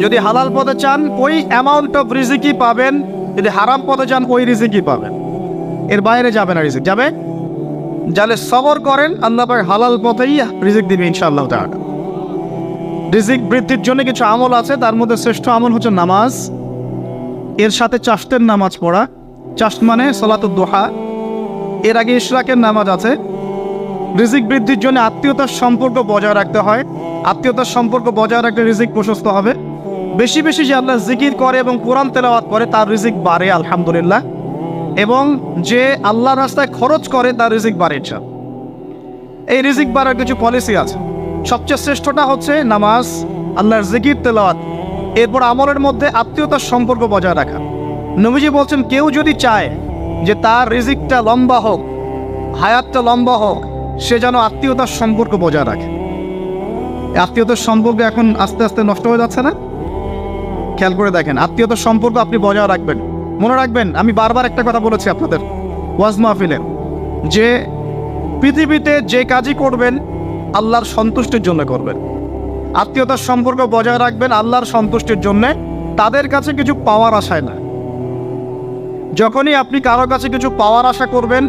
যদি হালাল পথে চান ওই অ্যামাউন্ট অফ রিজিকই পাবেন, যদি হারাম পথে চান ওই রিজিকই পাবেন, এর বাইরে যাবে না রিজিক। যাবে যাহলে সবর করেন, আল্লাহ পাক হালাল পথেই রিজিক দিবে ইনশাআল্লাহ তাআলা। রিজিক বৃদ্ধির জন্য কিছু আমল আছে, তার মধ্যে শ্রেষ্ঠ আমল হচ্ছে নামাজ, এর সাথে চাশতের নামাজ পড়া। চাশত মানে সলাতুদ দুহা, এর আগে ইশরাকের নামাজ আছে। রিজিক বৃদ্ধির জন্য আত্মীয়তার সম্পর্ক বজায় রাখতে হয়, আত্মীয়তার সম্পর্ক বজায় রাখলে রিজিক প্রশস্ত হবে। বেশি বেশি যে আল্লাহ জিকির করে এবং কোরআন তেলাওয়াত করে তার রিজিক বাড়ে আলহামদুলিল্লাহ, এবং যে আল্লাহর রাস্তায় খরচ করে তার রিজিক বাড়ে ইনশাআল্লাহ। এই রিজিক বাড়ার কিছু পলিসি আছে, সবচেয়ে শ্রেষ্ঠটা হচ্ছে নামাজ, আল্লাহর জিকির তেলাওয়াত, এরপর আমলের মধ্যে আত্মীয়তার সম্পর্ক বজায় রাখা। নবীজি বলছেন কেউ যদি চায় যে তার রিজিকটা লম্বা হোক, হায়াতটা লম্বা হোক, সে যেন আত্মীয়তার সম্পর্ক বজায় রাখে। আত্মীয়তার সম্পর্ক এখন আস্তে আস্তে নষ্ট হয়ে যাচ্ছে না? খেয়াল করে দেখেন, আত্মীয়তার সম্পর্ক আপনি বজায় রাখবেন। মনে রাখবেন, আমি বারবার একটা কথা বলেছি আপনাদের ওয়াজ মাহফিলে, যে পৃথিবীতে যে কাজই করবেন আল্লাহর সন্তুষ্টির জন্য করবেন। আত্মীয়তার সম্পর্ক বজায় রাখবেন আল্লাহর সন্তুষ্টির জন্যে, তাদের কাছে কিছু পাওয়ার আশায় না। যখনই আপনি কারো কাছে কিছু পাওয়ার আশা করবেন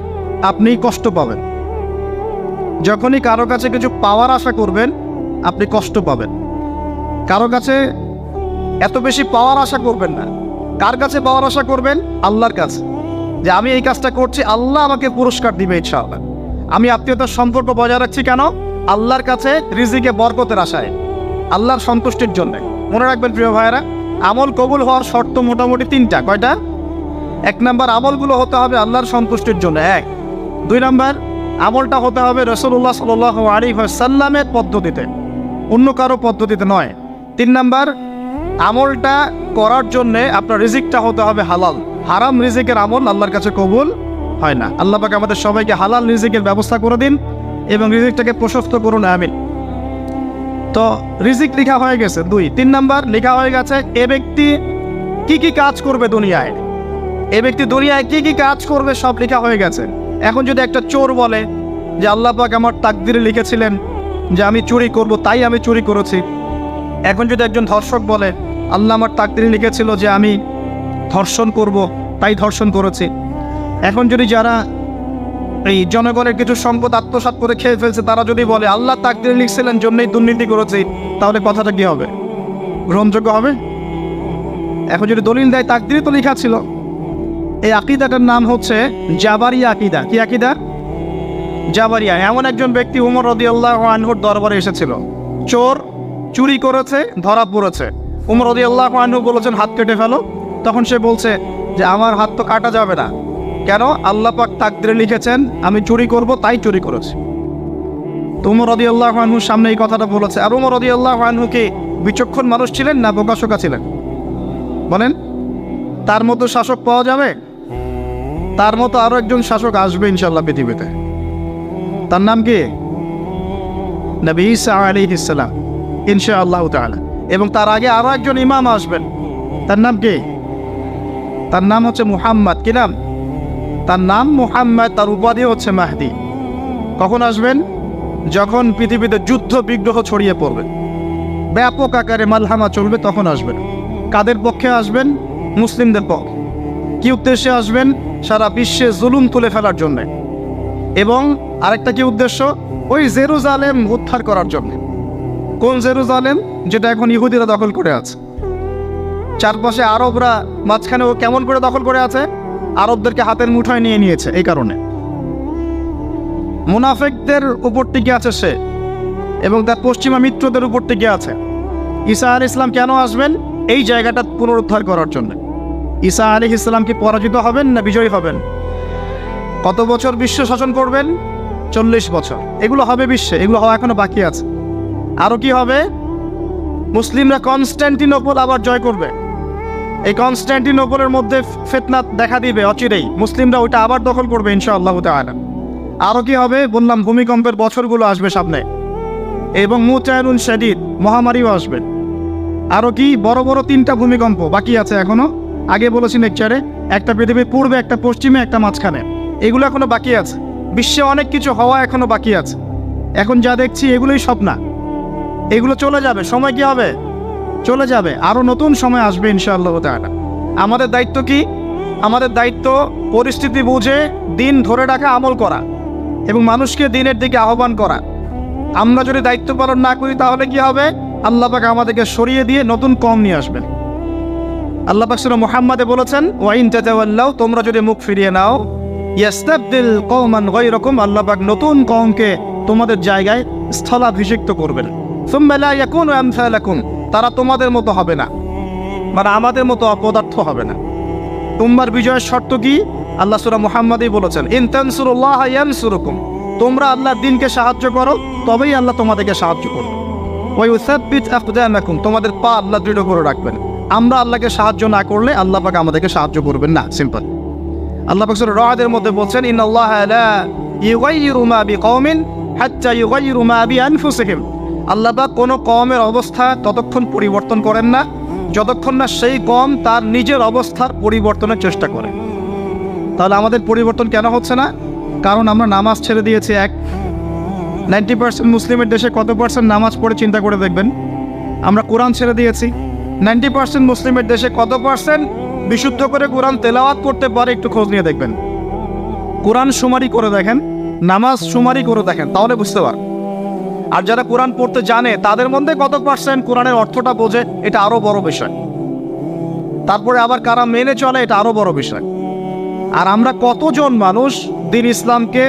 আপনি কষ্ট পাবেন। যখনই কারো কাছে কিছু পাওয়ার আশা করবেন আপনি কষ্ট পাবেন। কারো কাছে এত বেশি পাওয়ার আশা করবেন না। কার কাছে পাওয়ার আশা করবেন? আল্লাহর কাছে, যে আমি এই কাজটা করছি, আল্লাহ আমাকে পুরস্কার দিবে ইনশাআল্লাহ। আমি আত্মীয়তার সম্পর্ক বজায় রাখছি কেন? আল্লাহর কাছে রিজিকে বরকতের আশায়, আল্লাহর সন্তুষ্টির জন্য। মনে রাখবেন প্রিয় ভাইয়েরা, আমল কবুল হওয়ার শর্ত মোটামুটি তিনটা। কয়টা? 1 নাম্বার, আমলগুলো হতে হবে আল্লাহর সন্তুষ্টির জন্য। 1। 2 নাম্বার, আমলটা হতে হবে রাসূলুল্লাহ সাল্লাল্লাহু আলাইহি ওয়াসাল্লামের পদ্ধতিতে, অন্য কারো পদ্ধতিতে নয়। 3 নাম্বার, আমলটা করার জন্যে আপনার রিজিকটা হতে হবে হালাল। হারাম রিজিকের আমল আল্লাহর কাছে কবুল হয় না। আল্লাহ পাক আমাদের সবাইকে হালাল রিজিকের ব্যবস্থা করে দিন এবং রিজিকটাকে প্রশস্ত করুন, আমিন। তো রিজিক লেখা হয়ে গেছে 2। 3 নাম্বার লেখা হয়ে গেছে এ ব্যক্তি কি কি কাজ করবে দুনিয়ায়, এ ব্যক্তি দুনিয়ায় কি কি কাজ করবে সব লেখা হয়ে গেছে। এখন যদি একটা চোর বলে যে আল্লাহ পাক আমার তাকদিরে লিখেছিলেন যে আমি চুরি করব, তাই আমি চুরি করেছি। এখন যদি একজন ধর্ষক বলে আল্লাহ আমার তাকদিরে লিখেছিল যে আমি ধর্ষণ করব, তাই ধর্ষণ করেছি। এখন যদি যারা এই জনগণের কিছু সম্পদ আত্মসাৎ করে খেয়ে ফেলছে তারা যদি বলে আল্লাহ তাকদিরে লিখছিলেন জন্যই দুর্নীতি করেছি, তাহলে কথাটা কি হবে? গ্রহণযোগ্য হবে? এখন যদি দলিল দেয় তাকদিরে তো লেখা ছিল। এই আকীদাটার নাম হচ্ছে জাবারিয়া আকীদা। কি আকীদা? জাবারিয়া। এমন একজন ব্যক্তি উমর রাদিয়াল্লাহু আনহুর দরবারে এসেছিল, চোর চুরি করেছে, ধরা পড়েছে। উমর রাদিয়াল্লাহু আনহু বলেছেন হাত কেটে ফেলো। তখন সে বলছে যে আমার হাত তো কাটা যাবে না। কেন? আল্লাহ পাক তাকদিরে লিখেছেন আমি চুরি করব, তাই চুরি করেছি। তো উমর রাদিয়াল্লাহু আনহুর সামনে এই কথাটা বলেছে। আর উমর রাদিয়াল্লাহু আনহু কি বিচক্ষণ মানুষ ছিলেন না বোকাশোকা ছিলেন? বলেন, তার মতো শাসক পাওয়া যাবে? তার মতো আরো একজন শাসক আসবে ইনশাআল্লাহ পৃথিবীতে। তার নাম কি? নবী ঈসা আলাইহিস সালাম ইনশাআল্লাহ তাআলা। এবং তার আগে আরো একজন ইমাম আসবেন, তার নাম কি? তার নাম হচ্ছে মুহাম্মদ। কি নাম? তার নাম মুহাম্মদ, তার উপাধি হচ্ছে মাহদি। কখন আসবেন? যখন পৃথিবীতে যুদ্ধ বিগ্রহ ছড়িয়ে পড়বে, ব্যাপক আকারে মালহামা চলবে, তখন আসবেন। কাদের পক্ষে আসবেন? মুসলিমদের পক্ষে। কি উদ্দেশ্যে আসবেন? সারা বিশ্বে জুলুম তুলে ফেলার জন্য। এবং আরেকটা কি উদ্দেশ্য? ওই জেরুজালেম উদ্ধার করার জন্য। কোন জেরুজালেম? যেটা এখন ইহুদিরা দখল করে আছে। চারপাশে আরবরা, মাঝখানে ও কেমন করে দখল করে আছে? আরবদেরকে হাতের মুঠোয় নিয়ে নিয়েছে। এই কারণে মুনাফিকদের উপর টিকে আছে সে, এবং তার পশ্চিমা মিত্রদের উপর টিকে আছে। ঈসা আলাইহিস সালাম কেন আসবেন? এই জায়গাটা পুনরুদ্ধার করার জন্য। ঈসা আলাইহিস সালাম কি পরাজিত হবেন না বিজয়ী হবেন? কত বছর বিশ্ব শাসন করবেন? 40 বছর। এগুলো হবে বিশ্বে, এগুলো হওয়া এখনো বাকি আছে। আরও কি হবে? মুসলিমরা কনস্ট্যান্টিনোপল আবার জয় করবে। এই কনস্ট্যান্টিনোপলের মধ্যে ফিতনা দেখা দিবে অচিরেই, মুসলিমরা ওইটা আবার দখল করবে ইনশাআল্লাহ তাআলা। আরও কি হবে? বললাম ভূমিকম্পের বছরগুলো আসবে সামনে, এবং মুতায়নুন শাদীদ, মহামারীও আসবে। আরও কি? বড় বড় 3টা ভূমিকম্প বাকি আছে এখনো। আগে বলেছি লেকচারে, একটা পৃথিবীর পূর্বে, একটা পশ্চিমে, একটা মাঝখানে। এগুলো এখনো বাকি আছে। বিশ্বে অনেক কিছু হওয়া এখনো বাকি আছে। এখন যা দেখছি এগুলোই সব না, এগুলো চলে যাবে। সময় কি হবে? চলে যাবে, আরও নতুন সময় আসবে ইনশাআল্লাহ তাআলা। আমাদের দায়িত্ব কি? আমাদের দায়িত্ব পরিস্থিতি বুঝে দিন ধরে রাখা, আমল করা এবং মানুষকে দিনের দিকে আহ্বান করা। আমরা যদি দায়িত্ব পালন না করি তাহলে কি হবে? আল্লাহ পাক আমাদেরকে সরিয়ে দিয়ে নতুন কওম নিয়ে আসবেন। আল্লাহ পাক সূরা মুহাম্মাদে বলেছেন, ওয়াইন তাতাওয়াল্লাউ, তোমরা যদি মুখ ফিরিয়ে নাও, ইয়াস্তাবদিল কওমান গায়রাকুম, আল্লাহ পাক নতুন কওমকে তোমাদের জায়গায় স্থলাভিষিক্ত করবেন। সুম্মা লা ইয়াকুনু আমসালাকুম, তারা তোমাদের মতো হবে না, মানে আমাদের মতো অপদার্থ হবে না। উম্মার বিজয়ের শর্ত কি? আল্লাহ সূরা মুহাম্মাদেই বলেছেন, ইন তানসুরুল্লাহ ইয়ানসুরুকুম, তোমরা আল্লাহর দ্বীনকে সাহায্য করো তবেই আল্লাহ তোমাদেরকে সাহায্য করবে। ওয়া ইউসাব্বিত আকদামাকুম, তোমাদের পা আল্লাহ দৃঢ় করে রাখবেন। আমরা আল্লাহকে সাহায্য না করলে আল্লাহ পাক আমাদেরকে সাহায্য করবেন না, সিম্পল। আল্লাহ পাক সূরা রাদের মধ্যে বলছেন, ইন্নাল্লাহা লা ইউগাইয়িরু মা বিকওমিন হাত্তা ইউগাইয়িরু মা বিআনফুসিহিম, আল্লাহ পাক কোনো কওমের অবস্থা ততক্ষণ পরিবর্তন করেন না যতক্ষণ না সেই কওম তার নিজের অবস্থার পরিবর্তনের চেষ্টা করে। তাহলে আমাদের পরিবর্তন কেন হচ্ছে না? কারণ আমরা নামাজ ছেড়ে দিয়েছি। 90% মুসলিমের দেশে কত পার্সেন্ট নামাজ পড়ে চিন্তা করে দেখবেন। আমরা কোরআন ছেড়ে দিয়েছি। 90% মুসলিমের দেশে কত পার্সেন্ট বিশুদ্ধ করে কোরআন তেলাওয়াত করতে পারে একটু খোঁজ নিয়ে দেখবেন। কোরআন শুমারি করে দেখেন, নামাজ শুমারি করে দেখেন, তাহলে বুঝতে পার। আর যারা কোরআন পড়তে জানে তাদের মধ্যে কত পার্সেন্ট কোরআনের অর্থটা বোঝে, এটা আরও বড় বিষয়। তারপরে আবার কারা মেনে চলে, এটা আরও বড় বিষয়। আর আমরা কতজন মানুষ দিন ইসলামকে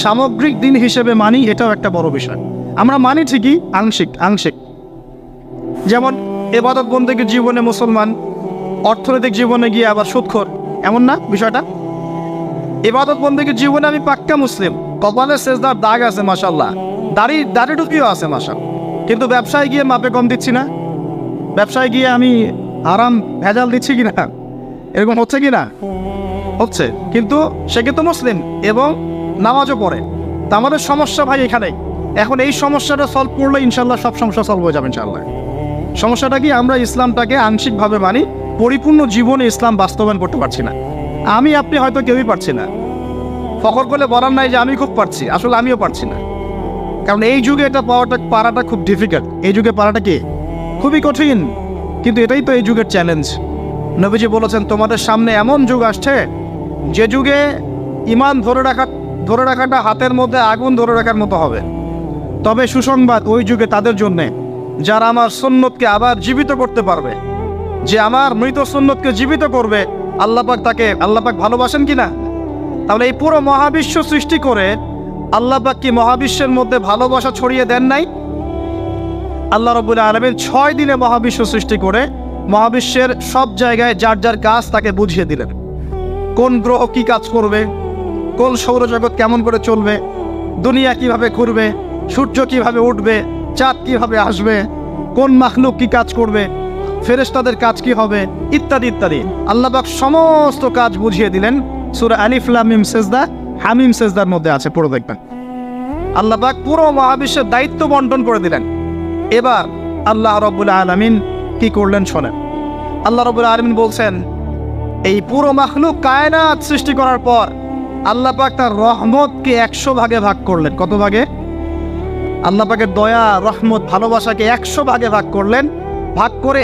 সামগ্রিক দিন হিসেবে মানি, এটাও একটা বড় বিষয়। আমরা মানি ঠিকই, আংশিক। যেমন ইবাদত বন্দেগী জীবনে মুসলমান, অর্থনৈতিক জীবনে গিয়ে আবার সুদখোর, এমন না বিষয়টা? ইবাদত বন্দেগীর জীবনে আমি পাক্কা মুসলিম, কপালে সেজদার দাগ আছে মাশাআল্লাহ, দাড়ি টুপিও আছে মাশাআল্লাহ, কিন্তু ব্যবসায় গিয়ে মাপে কম দিচ্ছি না, ব্যবসায় গিয়ে আমি আরাম ভেজাল দিচ্ছি কিনা, এরকম হচ্ছে কি না? হচ্ছে। কিন্তু সে কিন্তু মুসলিম এবং নামাজও পড়ে। তা আমাদের সমস্যা ভাই এখানে। এখন এই সমস্যাটা সলভ করলে ইনশাল্লাহ সব সমস্যা সলভ হয়ে যাবে ইনশাল্লাহ। সমস্যাটা কি? আমরা ইসলামটাকে আংশিকভাবে মানি, পরিপূর্ণ জীবনে ইসলাম বাস্তবায়ন করতে পারছি না। আপনি হয়তো কেউই পারছি না। ফখর করলে বলার নাই যে আমি খুব পারছি, আসলে আমিও পারছি না। কারণ এই যুগে এটা পারাটা খুব ডিফিকাল্ট। এই যুগে পারাটা কি খুবই কঠিন, কিন্তু এটাই তো এই যুগের চ্যালেঞ্জ। নবীজি বলেছেন, তোমাদের সামনে এমন যুগ আসছে যে যুগে ঈমান ধরে রাখাটা হাতের মধ্যে আগুন ধরে রাখার মতো হবে। তবে সুসংবাদ ওই যুগে তাদের জন্যে যারা আমার সুন্নতকে আবার জীবিত করতে পারবে। যে আমার মৃত সুন্নতকে জীবিত করবে, আল্লাহ পাক ভালোবাসেন কিনা? তাহলে এই পুরো মহাবিশ্ব সৃষ্টি করে আল্লাহ পাক কি মহাবিশ্বের মধ্যে ভালোবাসা ছড়িয়ে দেন নাই? আল্লাহ রাব্বুল আলামিন 6 দিনে মহাবিশ্ব সৃষ্টি করে মহাবিশ্বের সব জায়গায় যার যার কাজ তাকে বুঝিয়ে দিলেন। কোন গ্রহ কি কাজ করবে, কোন সৌরজগৎ কেমন করে চলবে, দুনিয়া কিভাবে ঘুরবে, সূর্য কিভাবে উঠবে, চাঁদ কিভাবে আসবে, কোন মাখলুক কি কাজ করবে, ফেরেশতাদের কাজ কি হবে, ইত্যাদি ইত্যাদি। আল্লাহ পাক সমস্ত কাজ বুঝিয়ে দিলেন। সূরা আলিফ লাম মিম সেজদা, হামিম সেজদার মধ্যে আছে, পড়ে দেখবেন। আল্লাহ পাক পুরো মহাবিশ্বের দায়িত্ব বন্টন করে দিলেন। এবার আল্লাহ রাব্বুল আলামিন কি করলেন শোনেন। আল্লাহ রাব্বুল আলামিন বলছেন, এই পুরো মাখলুক কায়নাত সৃষ্টি করার পর আল্লাহ পাক তার রহমতকে 100 ভাগে ভাগ করলেন। কত ভাগে? আল্লাহ পাকের দয়া, রহমত, ভালোবাসাকে 100 ভাগে ভাগ করলেন। ভাগ করে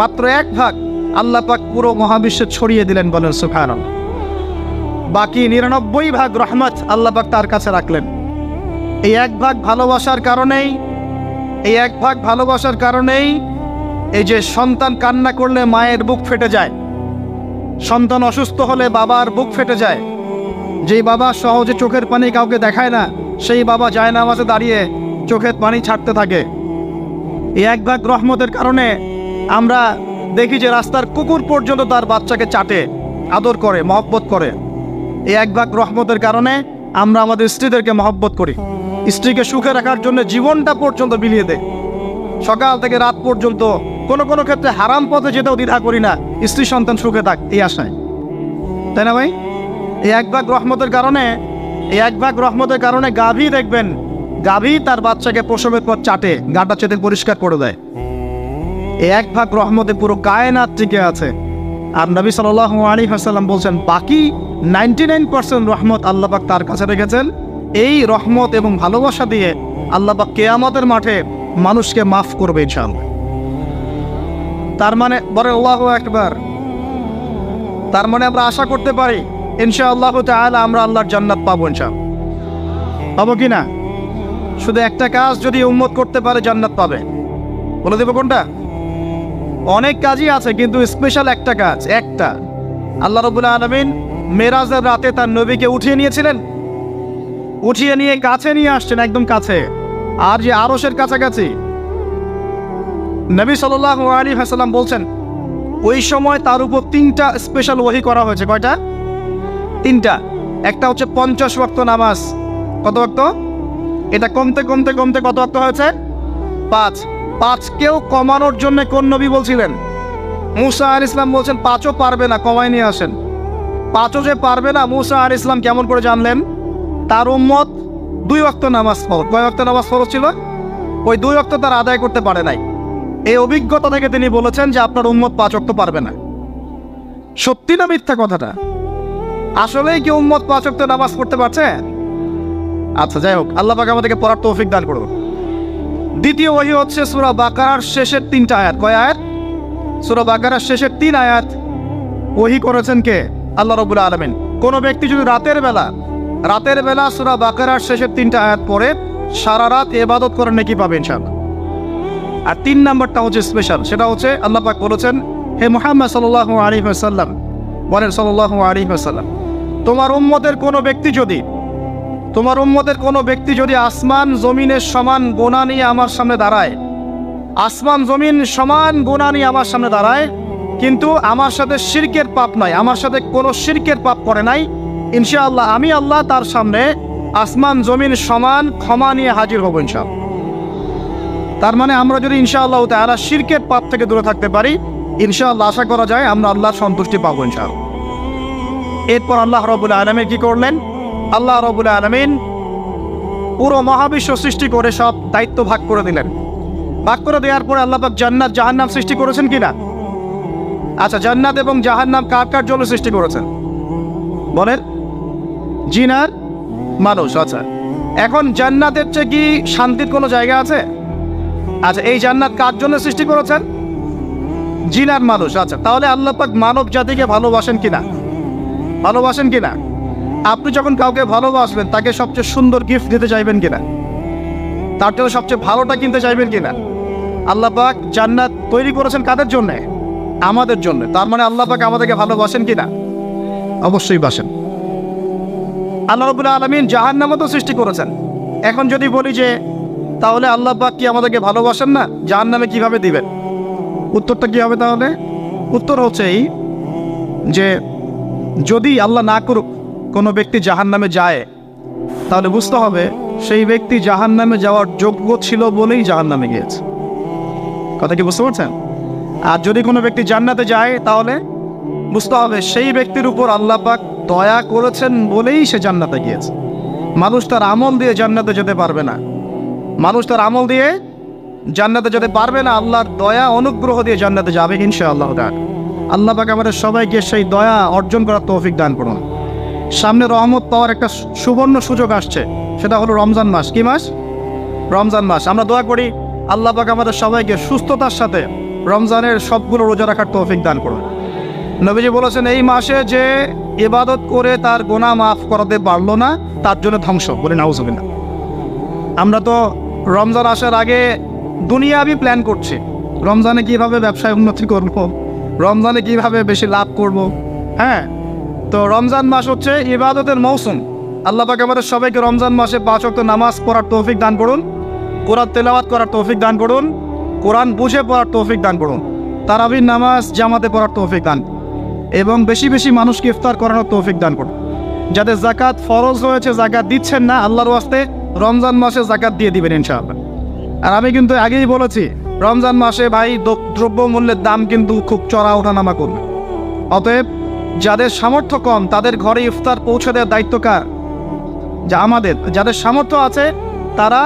মাত্র এক ভাগ আল্লাহ পাক পুরো মহাবিশ্বে ছড়িয়ে দিলেন, বলেন সুবহানাল্লাহ। বাকি 99 ভাগ রহমত আল্লাহ পাক তার কাছে রাখলেন। এই এক ভাগ ভালোবাসার কারণেই এই যে সন্তান কান্না করলে মায়ের বুক ফেটে যায়, সন্তান অসুস্থ হলে বাবার বুক ফেটে যায়, যেই বাবা সহজে চোখের পানি কাউকে দেখায় না, সেই বাবা জায়নামাজে দাঁড়িয়ে চোখের পানি ছাড়তে থাকে। এই এক ভাগ রহমতের কারণে আমরা দেখি যে রাস্তার কুকুর পর্যন্ত তার বাচ্চাকে চাটে, আদর করে, মহব্বত করে। এই এক ভাগ রহমতের কারণে আমরা আমাদের স্ত্রীদেরকে মহব্বত করি, স্ত্রীকে সুখে রাখার জন্য জীবনটা পর্যন্ত বিলিয়ে দেয়। সকাল থেকে রাত পর্যন্ত কোনো ক্ষেত্রে হারাম পথে যেতেও দ্বিধা করি না, স্ত্রী সন্তান সুখে থাক এই আশায়, তাই না ভাই? এই এক ভাগ রহমতের কারণে গাভী দেখবেন, গাভী তার বাচ্চাকে প্রসবের পর চাটে, গাটা চেটে পরিষ্কার করে দেয়। এই এক ভাগ রহমতে পুরো কায়নাত টিকে আছে। আর নবী সাল্লাল্লাহু আলাইহি ওয়াসাল্লাম বলছেন, বাকি 99% রহমত আল্লাহ পাক তার কাছে রেখেছেন। এই রহমত এবং ভালোবাসা দিয়ে আল্লাহ পাক কিয়ামতের মাঠে মানুষকে মাফ করবে ইনশাআল্লাহ। তার মানে বলেন আল্লাহু আকবার। তার মানে আমরা আশা করতে পারি ইনশাআল্লাহ তাআলা আমরা আল্লাহর জান্নাত পাবো, ইনশাআল্লাহ পাবো কি না? শুধু একটা কাজ যদি উম্মত করতে পারে জান্নাত পাবে। বলে দেবো কোনটা? অনেক কাজই আছে কিন্তু স্পেশাল একটা কাজ, একটা। আল্লাহ রাব্বুল আলামিন মেরাজের রাতে তার নবীকে উঠিয়ে নিয়েছিলেন, উঠিয়ে নিয়ে কাছে নিয়ে আসছেন, একদম কাছে, আর যে আরশের কাছাকাছি। নবী সাল্লাল্লাহু আলাইহি ওয়াসাল্লাম বলছেন ওই সময় তার উপর 3টা স্পেশাল ওহী করা হয়েছে। কয়টা? 3টা। একটা হচ্ছে 50 ওয়াক্ত নামাজ। কত ওয়াক্ত? এটা কমতে কমতে কমতে কত ওয়াক্ত হয়েছে? 5। 5কেও কমানোর জন্য কোন নবী বলছিলেন? মুসা আলাইহিস সালাম বলছেন 5ও পারবে না, কমায় নিয়ে আসেন। 5ও যে পারবে না, মুসা আলাইহিস সালাম কেমন করে জানলেন? তার উম্মত 2 ওয়াক্ত নামাজ ফরজ। কয় ওয়াক্ত নামাজ ফরজ ছিল? ওই 2 ওয়াক্ত তার আদায় করতে পারে নাই। এই অভিজ্ঞতা থেকে তিনি বলেছেন যে আপনার উম্মত 5 ওয়াক্ত পারবে না। সত্যি না মিথ্যা কথাটা? আসলেই কি উম্মত 5 ওয়াক্ত নামাজ পড়তে পারছে? আচ্ছা, যাই হোক, আল্লাহ পাক আমাদেরকে পড়ার তৌফিক দান করুন। দ্বিতীয় ওহী হচ্ছে সূরা বাকারার শেষের 3টা আয়াত। কয় আয়াত? সূরা বাকারার শেষের 3 আয়াত ওহী করেছেন কে? আল্লাহ রাব্বুল আলামিন। কোন ব্যক্তি যদি রাতের বেলা সূরা বাকারার শেষের 3টা আয়াত পড়ে সারা রাত ইবাদত করে নেকি পাবে ইনশাআল্লাহ। আর 3 নাম্বারটা হচ্ছে স্পেশাল, সেটা হচ্ছে আল্লাহ পাক বলেছেন, হে মুহাম্মদ সাল্লাল্লাহু আলাইহি ওয়াসাল্লাম, বলেন সাল্লাল্লাহু আলাইহি ওয়াসাল্লাম, তোমার উম্মতের কোনো ব্যক্তি যদি আসমান জমিনের সমান গোনা নিয়ে আমার সামনে দাঁড়ায়, আসমান জমিন সমান গোনা নিয়ে আমার সামনে দাঁড়ায়, কিন্তু আমার সাথে শিরকের পাপ নাই, আমার সাথে কোনো শিরকের পাপ করে নাই, ইনশাআল্লাহ আমি আল্লাহ তার সামনে আসমান জমিন সমান ক্ষমা নিয়ে হাজির হব ইনশাআল্লাহ। তার মানে আমরা যদি ইনশাআল্লাহ তাআলা শিরকের পাপ থেকে দূরে থাকতে পারি, ইনশাআল্লাহ আশা করা যায় আমরা আল্লাহর সন্তুষ্টি পাবো ইনশাআল্লাহ। এরপর আল্লাহ রাব্বুল আলামিন কি করলেন? আল্লাহ রাব্বুল আলামিন পুরো মহাবিশ্ব সৃষ্টি করে সব দায়িত্ব ভাগ করে দিলেন। ভাগ করে দেওয়ার পরে আল্লাহ পাক জান্নাত জাহান্নাম সৃষ্টি করেছেন কিনা? আচ্ছা, জান্নাত এবং জাহান্নাম কার কার জন্য সৃষ্টি করেছেন বলেন? জিন আর মানুষ। আচ্ছা, এখন জান্নাতের চেয়ে কি শান্তির কোনো জায়গা আছে? আচ্ছা, এই জান্নাত কার জন্য সৃষ্টি করেছেন? জিন আর মানুষ। আচ্ছা, তাহলে আল্লাহ পাক মানব জাতিকে ভালোবাসেন কিনা? ভালোবাসেন কিনা? আপনি যখন কাউকে ভালোবাসবেন তাকে সবচেয়ে সুন্দর গিফট দিতে চাইবেন কিনা? তার জন্য সবচেয়ে ভালোটা কিনতে চাইবেন কিনা? আল্লাহ পাক জান্নাত তৈরি করেছেন কাদের জন্য? আমাদের জন্য। তার মানে আল্লাহ পাক আমাদেরকে ভালোবাসেন কিনা? অবশ্যই বাসেন। আল্লাহ রাব্বুল আলামিন জাহান্নামও তো সৃষ্টি করেছেন। এখন যদি বলি যে তাহলে আল্লাহ পাক কি আমাদেরকে ভালোবাসেন না, জাহান্নামে কিভাবে দিবেন? উত্তরটা কি হবে তাহলে? উত্তর হচ্ছে এই যে যদি আল্লাহ না করুক কোনো ব্যক্তি জাহান্নামে যায়, তাহলে বুঝতে হবে সেই ব্যক্তি জাহান্নামে যাওয়ার যোগ্য ছিল বলেই জাহান্নামে গিয়েছে। কথা কি বুঝতে পারছেন? আর যদি কোনো ব্যক্তি জান্নাতে যায় তাহলে বুঝতে হবে সেই ব্যক্তির উপর আল্লাহ পাক দয়া করেছেন বলেই সে জান্নাতে গিয়েছে। মানুষ তার আমল দিয়ে জান্নাতে যেতে পারবে না, মানুষ তার আমল দিয়ে জান্নাতে যেতে পারবে না, আল্লাহর দয়া অনুগ্রহ দিয়ে জান্নাতে যাবে ইনশাআল্লাহ তাআলা। আল্লাহ পাক আমাদের সবাইকে সেই দয়া অর্জন করার তৌফিক দান করুন। সামনে রহমত পাওয়ার একটা সুবর্ণ সুযোগ আসছে, সেটা হলো রমজান মাস। কি মাস? রমজান মাস। আমরা দোয়া করি আল্লাহ পাক আমাদের সবাইকে সুস্থতার সাথে রমজানের সবগুলো রোজা রাখার তৌফিক দান করুন। নবীজি বলেছেন এই মাসে যে ইবাদত করে তার গুনাহ মাফ করাতে পারলো না তার জন্য ধ্বংস। বলে নাউজুবিল্লাহ। আমরা তো রমজান আসার আগে দুনিয়াবি প্ল্যান করছি, রমজানে কিভাবে ব্যবসায় উন্নতি করব, রমজানে কিভাবে বেশি লাভ করব। হ্যাঁ, তো রমজান মাস হচ্ছে ইবাদতের মৌসুম। আল্লাহ পাক আমাদের সবাইকে রমজান মাসে 5 ওয়াক্ত নামাজ পড়ার তৌফিক দান করুন, কোরআন তেলাওয়াত করার তৌফিক দান করুন, কোরআন বুঝে পড়ার তৌফিক দান করুন, তারাবির নামাজ জামাতে পড়ার তৌফিক দান, এবং বেশি বেশি মানুষকে ইফতার করানোর তৌফিক দান করুন। যাদের যাকাত ফরজ হয়েছে যাকাত দিচ্ছেন না, আল্লাহর ওয়াস্তে রমজান মাসে যাকাত দিয়ে দিবেন ইনশাআল্লাহ। আর আমি কিন্তু আগেই বলেছি রমজান মাসে ভাই দ্রব্য মূল্যের দাম কিন্তু খুব চড়া ওঠানামা করবে। অতএব যাদের সামর্থ্য কম তাদের ঘরে ইফতার পৌঁছে দেওয়ার দায়িত্ব কার? যা আমাদের। যাদের সামর্থ্য আছে তারা,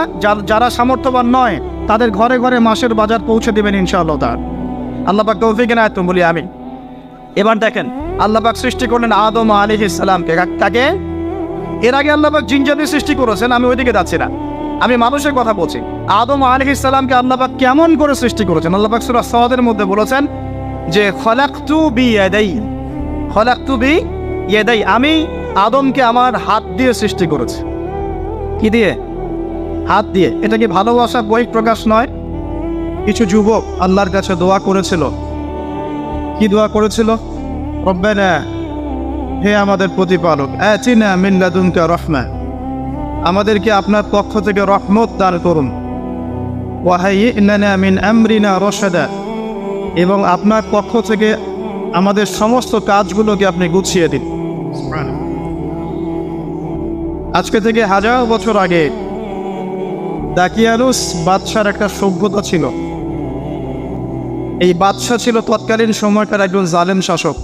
যারা সামর্থ্যবান নয় তাদের ঘরে ঘরে মাসের বাজার পৌঁছে দেবেন ইনশাআল্লাহ তাআলা। আল্লাহ পাক তৌফিক এনায়েত করুন বলি আমি। এবার দেখেন আল্লাহ পাক সৃষ্টি করলেন আদম আলাইহিস সালামকে। তাকে এর আগে আল্লাহ পাক জিন জাতি সৃষ্টি করেছেন, আমি ওইদিকে যাচ্ছি না, আমি মানুষের কথা বলছি। আদম আলাইহিস সালামকে আল্লাহ পাক কেমন করে সৃষ্টি করেছেন? আল্লাহ পাক সূরা সাদের মধ্যে বলেছেন যে খলাকতু বিয়াদাই, আমি আদমকে আমার হাত দিয়ে সৃষ্টি করেছি। কি দিয়ে? হাত দিয়ে। এটা কি ভালোবাসা বই প্রকাশ নয়? কিছু যুবক আল্লাহর কাছে দোয়া করেছিল। কি দোয়া করেছিল? রব্বানা, হে আমাদের প্রতিপালক, আতিনা মিন লাদুনকা রাহমা, আমাদেরকে আপনার পক্ষ থেকে রহমত দান করুন। ওয়াহাইয়্ লানা মিন আমরিনা রশাদা, এবং আপনার পক্ষ থেকে আমাদের সমস্ত কাজগুলোকে আপনি গুছিয়ে দিন। আজকে থেকে হাজার বছর আগে দাকিয়ানুস বাদশার একটা সভ্যতা ছিল। এই বাদশা ছিল তৎকালীন সময়কার একজন জালেম শাসক।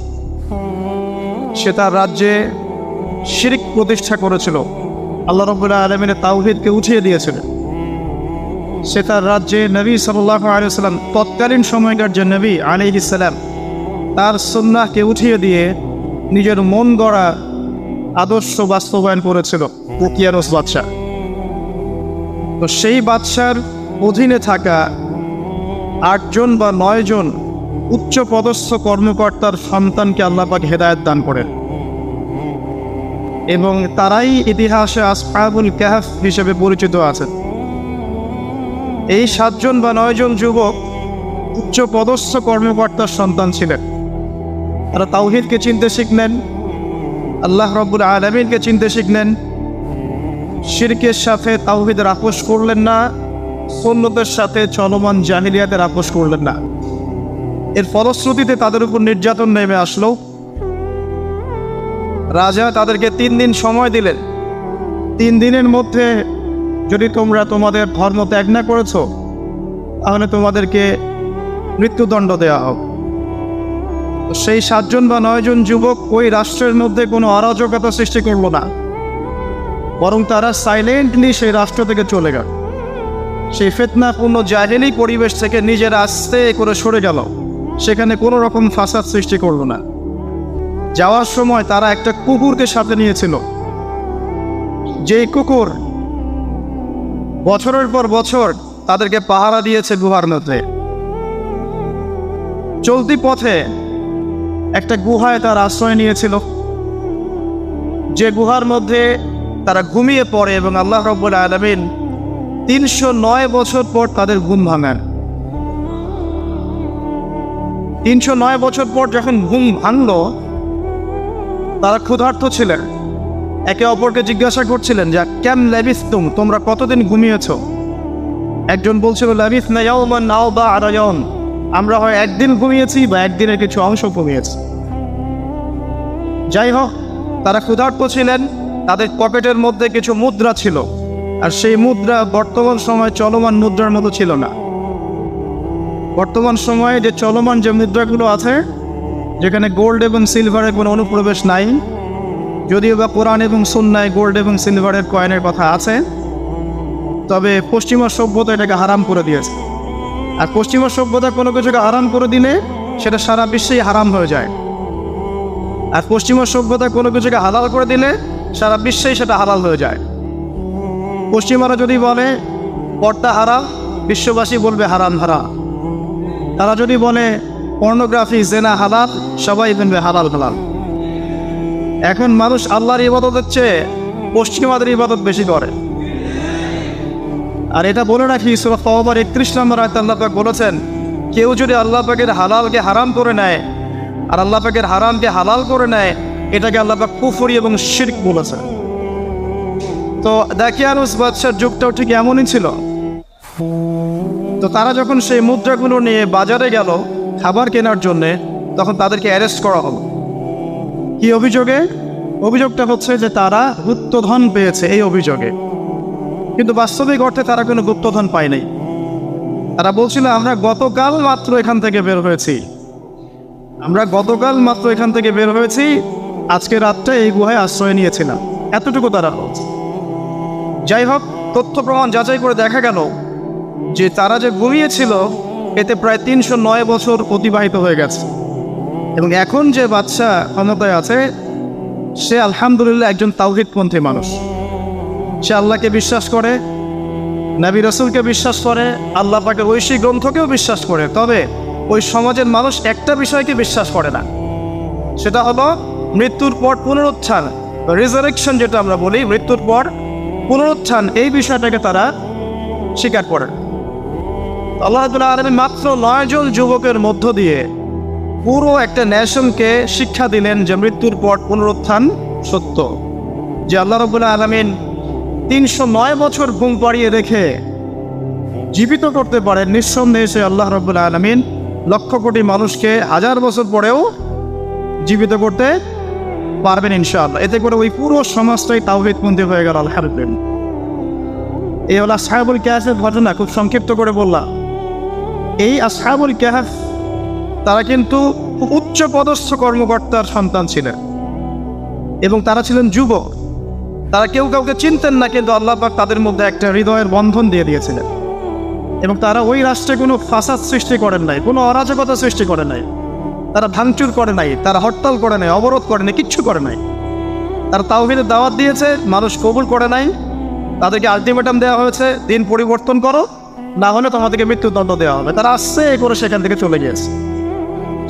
সে তার রাজ্যে শিরক প্রতিষ্ঠা করেছিল, আল্লাহ রাব্বুল আলামিনের তাওহীদকে উঠিয়ে দিয়েছিল। সে তার রাজ্যে নবী সাল্লাল্লাহু আলাইহি ওয়াসাল্লাম, তৎকালীন সময়কার যে নবী আলাইহিস সালাম, তার সুন্নাহকে উঠিয়ে দিয়ে নিজের মন গড়া আদর্শ বাস্তবায়ন করেছিল দাকিয়ানুস বাদশা। তো সেই বাদশার অধীনে থাকা 8 জন বা 9 জন উচ্চ পদস্থ কর্মকর্তার সন্তানকে আল্লাহ পাক হেদায়েত দান করেন, এবং তারাই ইতিহাসে আসহাবুল কাহফ হিসেবে পরিচিত আছেন। এই 7 জন বা 9 জন যুবক উচ্চ পদস্থ কর্মকর্তার সন্তান ছিলেন। তারা তাওহীদকে চিনতে শিখলেন, আল্লাহ রাব্বুল আলামিনকে চিনতে শিখলেন, শিরকের সাথে তাওহীদের আপোষ করলেন না, সুন্নতের সাথে চলমান জাহিলিয়াতের আপোষ করলেন না। এর ফলশ্রুতিতে তাদের উপর নির্যাতন নেমে আসলো। রাজা তাদেরকে 3 দিন সময় দিলেন। 3 দিনের মধ্যে যদি তোমরা তোমাদের ধর্ম ত্যাগ না করেছো, তাহলে তোমাদেরকে মৃত্যুদণ্ড দেওয়া হবে। সেই 7 জন বা 9 জন যুবক ওই রাষ্ট্রের মধ্যে কোনো অরাজকতা সৃষ্টি করলো না, বরং তারা সাইলেন্টলি সেই রাষ্ট্র থেকে চলে গেল। সেই ফিতনাপূর্ণ জাহেলি পরিবেশ থেকে নিজেরা আস্তে করে সরে গেল, সেখানে কোনো রকম ফাসাদ সৃষ্টি করলো না। যাওয়ার সময় তারা একটা কুকুরকে সাথে নিয়েছিল, যেই কুকুর বছরের পর বছর তাদেরকে পাহারা দিয়েছে গুহার মধ্যে। চলতি পথে একটা গুহায় তার আশ্রয় নিয়েছিল, যে গুহার মধ্যে তারা ঘুমিয়ে পড়ে, এবং আল্লাহ রাব্বুল আলামিন 309 বছর পর তাদের ঘুম ভাঙান। 309 বছর পর যখন ঘুম ভাঙল, তারা ক্ষুধার্ত ছিলেন। একে অপরকে জিজ্ঞাসা করছিলেন যে কেম লাবিসতুম, তোমরা কতদিন ঘুমিয়েছ? একজন বলছিল লাবিসনা ইয়াওমান আও বা'দা ইয়াওম, আমরা হয় একদিন ঘুমিয়েছি বা একদিনের কিছু অংশ ঘুমিয়েছি। যাই হোক, তারা ক্ষুধার্ত ছিলেন, তাদের পকেটের মধ্যে কিছু মুদ্রা ছিল, আর সেই মুদ্রা বর্তমান সময় চলমান মুদ্রার মতো ছিল না। বর্তমান সময়ে যে চলমান যে মুদ্রাগুলো আছে, যেখানে গোল্ড এবং সিলভারের কোনো অনুপ্রবেশ নাই, যদিও বা কোরআন এবং সুন্নায় গোল্ড এবং সিলভারের কয়েনের কথা আছে, তবে পশ্চিমা সভ্যতা এটাকে হারাম করে দিয়েছে। আর পশ্চিমা সভ্যতা কোনো কিছুকে হারাম করে দিলে সেটা সারা বিশ্বেই হারাম হয়ে যায়, আর পশ্চিমা সভ্যতা কোনো কিছুকে হালাল করে দিলে সারা বিশ্বেই সেটা হালাল হয়ে যায়। পশ্চিমারা যদি বলে পর্দা হারাম, বিশ্ববাসী বলবে হারাম হারাম। তারা যদি বলে পর্নোগ্রাফি জেনা হালাল, সবাই বলবে হালাল হালাল। এখন মানুষ আল্লাহর ইবাদতের চেয়ে পশ্চিমাদের ইবাদত বেশি করে। আর এটা বলে রাখি, সূরা তাওবার 31 নম্বর আয়াতে আল্লাহ পাক বলেছেন, কেউ যদি আল্লাহ পাকের হালালকে হারাম করে নেয় আর আল্লাহ পাকের হারামকে হালাল করে নেয়, এটাকে আল্লাহ পাক কুফরি এবং শিরক বলেছেন। তো দাকিয়ানুস বাদশার যুগটাও ঠিক এমনই ছিল। তো তারা যখন সেই মুদ্রাগুলো নিয়ে বাজারে গেল খাবার কেনার জন্যে, তখন তাদেরকে অ্যারেস্ট করা হলো। কি অভিযোগে? অভিযোগটা হচ্ছে যে তারা গুপ্তধন পেয়েছে, এই অভিযোগে। কিন্তু বাস্তবিক অর্থে তারা কোনো গুপ্তধন পায় নাই। তারা বলছিল আমরা গতকাল মাত্র এখান থেকে বের হয়েছি, আজকে রাতটা এই গুহায় আশ্রয় নিয়েছিলাম, এতটুকু তারা বলছে। যাই হোক, তথ্য প্রমাণ যাচাই করে দেখা গেল যে তারা যে ঘুমিয়েছিল এতে প্রায় 309 বছর অতিবাহিত হয়ে গেছে, এবং এখন যে বাদশা ক্ষমতায় আছে সে আলহামদুলিল্লাহ একজন তাওহীদপন্থী মানুষ। সে আল্লাহকে বিশ্বাস করে, নবী রাসূলকে বিশ্বাস করে, আল্লাহ পাকের ঐশী গ্রন্থকেও বিশ্বাস করে। তবে ওই সমাজের মানুষ একটা বিষয়কে বিশ্বাস করে না, সেটা হলো মৃত্যুর পর পুনরুত্থান, রিজারেকশন যেটা আমরা বলি, মৃত্যুর পর পুনরুত্থান, এই বিষয়টাকে তারা স্বীকার করে। আল্লাহ রাব্বুল আলামিন মাত্র 9 জন যুবকের মধ্য দিয়ে পুরো একটা নেশনকে শিক্ষা দিলেন যে মৃত্যুর পর পুনরুত্থান সত্য। যে আল্লাহ রাব্বুল আলামিন 309 বছর ঘুম পাড়িয়ে রেখে জীবিত করতে পারেন, নিঃসন্দেহে সে আল্লাহ রাব্বুল আলামিন লক্ষ কোটি মানুষকে 1000 বছর পরেও জীবিত করতে পারবেন ইনশাআল্লাহ। এতে করে ওই পুরো সমাজটাই তাওহীদপন্থী হয়ে গেল আলহামদুলিল্লাহ। এই হলো আসহাবুল কাহফের ঘটনা, খুব সংক্ষিপ্ত করে বললাম। এই আসহাবুল কাহফ তারা কিন্তু উচ্চ পদস্থ কর্মকর্তার সন্তান ছিলেন এবং তারা ছিলেন যুবক। তারা কেউ কাউকে চিনতেন না, কিন্তু আল্লাহ পাক তাদের মধ্যে একটা হৃদয়ের বন্ধন দিয়ে দিয়েছিলেন এবং তারা ওই রাষ্ট্রে কোনো ফাসাদ সৃষ্টি করেন নাই, কোনো অরাজকতা সৃষ্টি করে নাই, তারা ভাঙচুর করে নাই, তারা হরতাল করে নাই, অবরোধ করে নাই, কিচ্ছু করে নাই। তারা তাওহীদের দাওয়াত দিয়েছে, মানুষ কবুল করে নাই, তাদেরকে আলটিমেটাম দেওয়া হয়েছে, দিন পরিবর্তন করো, না হলে তোমাদেরকে মৃত্যুদণ্ড দেওয়া হবে। তারা আসছে এ করে সেখান থেকে চলে গিয়েছে,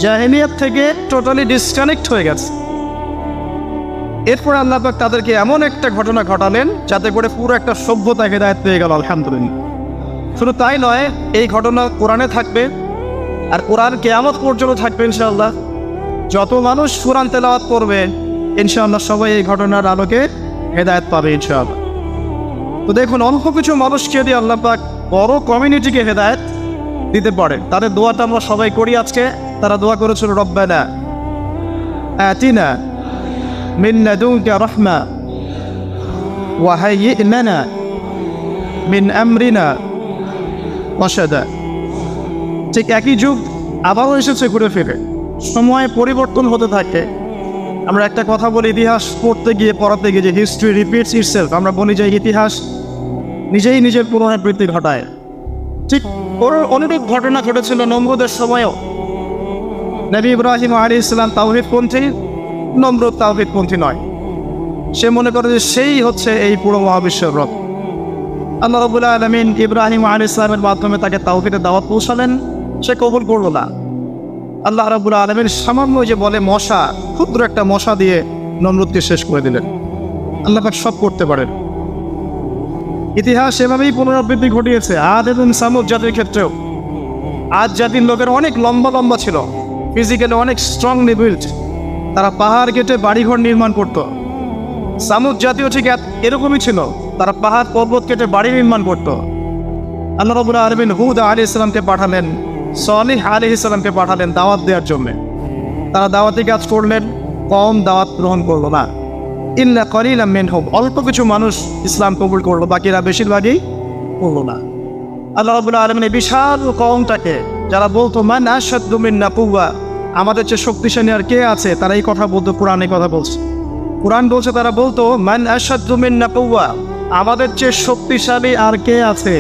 জাহেলিয়াত থেকে টোটালি ডিসকানেক্ট হয়ে গেছে। এরপর আল্লাহ পাক তাদেরকে এমন একটা ঘটনা ঘটালেন যাতে করে পুরো একটা সভ্যতা হেদায়েত পেয়ে গেল আলহামদুলিল্লাহ। শুধু তাই নয়, এই ঘটনা কোরআনে থাকবে আর কোরআন কিয়ামত পর্যন্ত থাকবে ইনশাআল্লাহ। যত মানুষ কোরআন তেলাওয়াত করবে ইনশাআল্লাহ সবাই এই ঘটনার আলোকে হেদায়েত পাবে ইনশাআল্লাহ। তো দেখুন, অল্প কিছু মানুষকে দিয়ে আল্লাহ পাক বড় কমিউনিটিকে হেদায়েত দিতে পারে। তাদের দোয়াটা আমরা সবাই করি আজকে। তারা দোয়া করেছিল, রব্বানা আতিনা মিন লাদুনকা রাহমা ওয়া হাইয়্ লানা মিন আমরিনা রাশাদা। ঠিক একই যুগ আবারও এসেছে ঘুরে ফিরে, সময় পরিবর্তন হতে থাকে। আমরা একটা কথা বলি, ইতিহাস পড়তে গিয়ে পড়াতে গিয়ে, যে হিস্ট্রি রিপিটস ইটসেলফ। আমরা বলি যে ইতিহাস নিজেই নিজের পুনরাবৃত্তি ঘটায়। ঠিক ওর অনেক ঘটনা ঘটেছিল নমরুদের সময়ও। নবী ইব্রাহিম আলাইহিস সালাম তাওহীদপন্থী, নমরুদ তাওহীদপন্থী নয়। সে মনে করে যে সেই হচ্ছে এই পুরো মহাবিশ্বের রব। আল্লাহ রাব্বুল আলামিন ইব্রাহিম আলাইহিস সালামের মাধ্যমে তাকে তাওহীদের দাওয়াত পৌঁছালেন, সে কবুল করল না। আল্লাহ রাব্বুল আলামিন সামান্য যে বলে মশা, ক্ষুদ্র একটা মশা দিয়ে নমরুদকে শেষ করে দিলেন। আল্লাহ পাক সব করতে পারেন। ইতিহাস এভাবেই পুনরাবৃত্তি ঘটিয়েছে আদ এবং সামুদ জাতির ক্ষেত্রেও। আদ জাতির লোকের অনেক লম্বা লম্বা ছিল, ফিজিক্যালি অনেক স্ট্রংলি বিল্ড, তারা পাহাড় কেটে বাড়িঘর নির্মাণ করত। সামুদ জাতীয় ঠিক এরকমই ছিল, তারা পাহাড় পর্বত কেটে বাড়ি নির্মাণ করত। আল্লাহ রাব্বুল আলামিন হুদ আলাইহিস সালামকে পাঠালেন, সালিহ আলাইহিস সালামকে পাঠালেন দাওয়াত দেওয়ার জন্য। তারা দাওয়াতি কাজ করলেন, কম দাওয়াত গ্রহণ করলো না। ইল্লা কলিলাম মিনহুম, অল্প কিছু মানুষ ইসলাম কবুল করলো, বাকিরা বেশিরভাগই করলো না। আল্লাহ রাব্বুল আলামিন এই বিশাল কওমটাকে, যারা বলতো মান আশাদ্দু মিন্না কুওয়া, আমাদের চেয়ে শক্তিশালী আর কে আছে, তারা এই কথা বলতো। কোরআন এই কথা বলছে, কোরআন বলছে, তারা বলতো মান আশাদ্দু মিন্না কুওয়া, আমাদের চেয়ে শক্তিশালী আর কে আছে।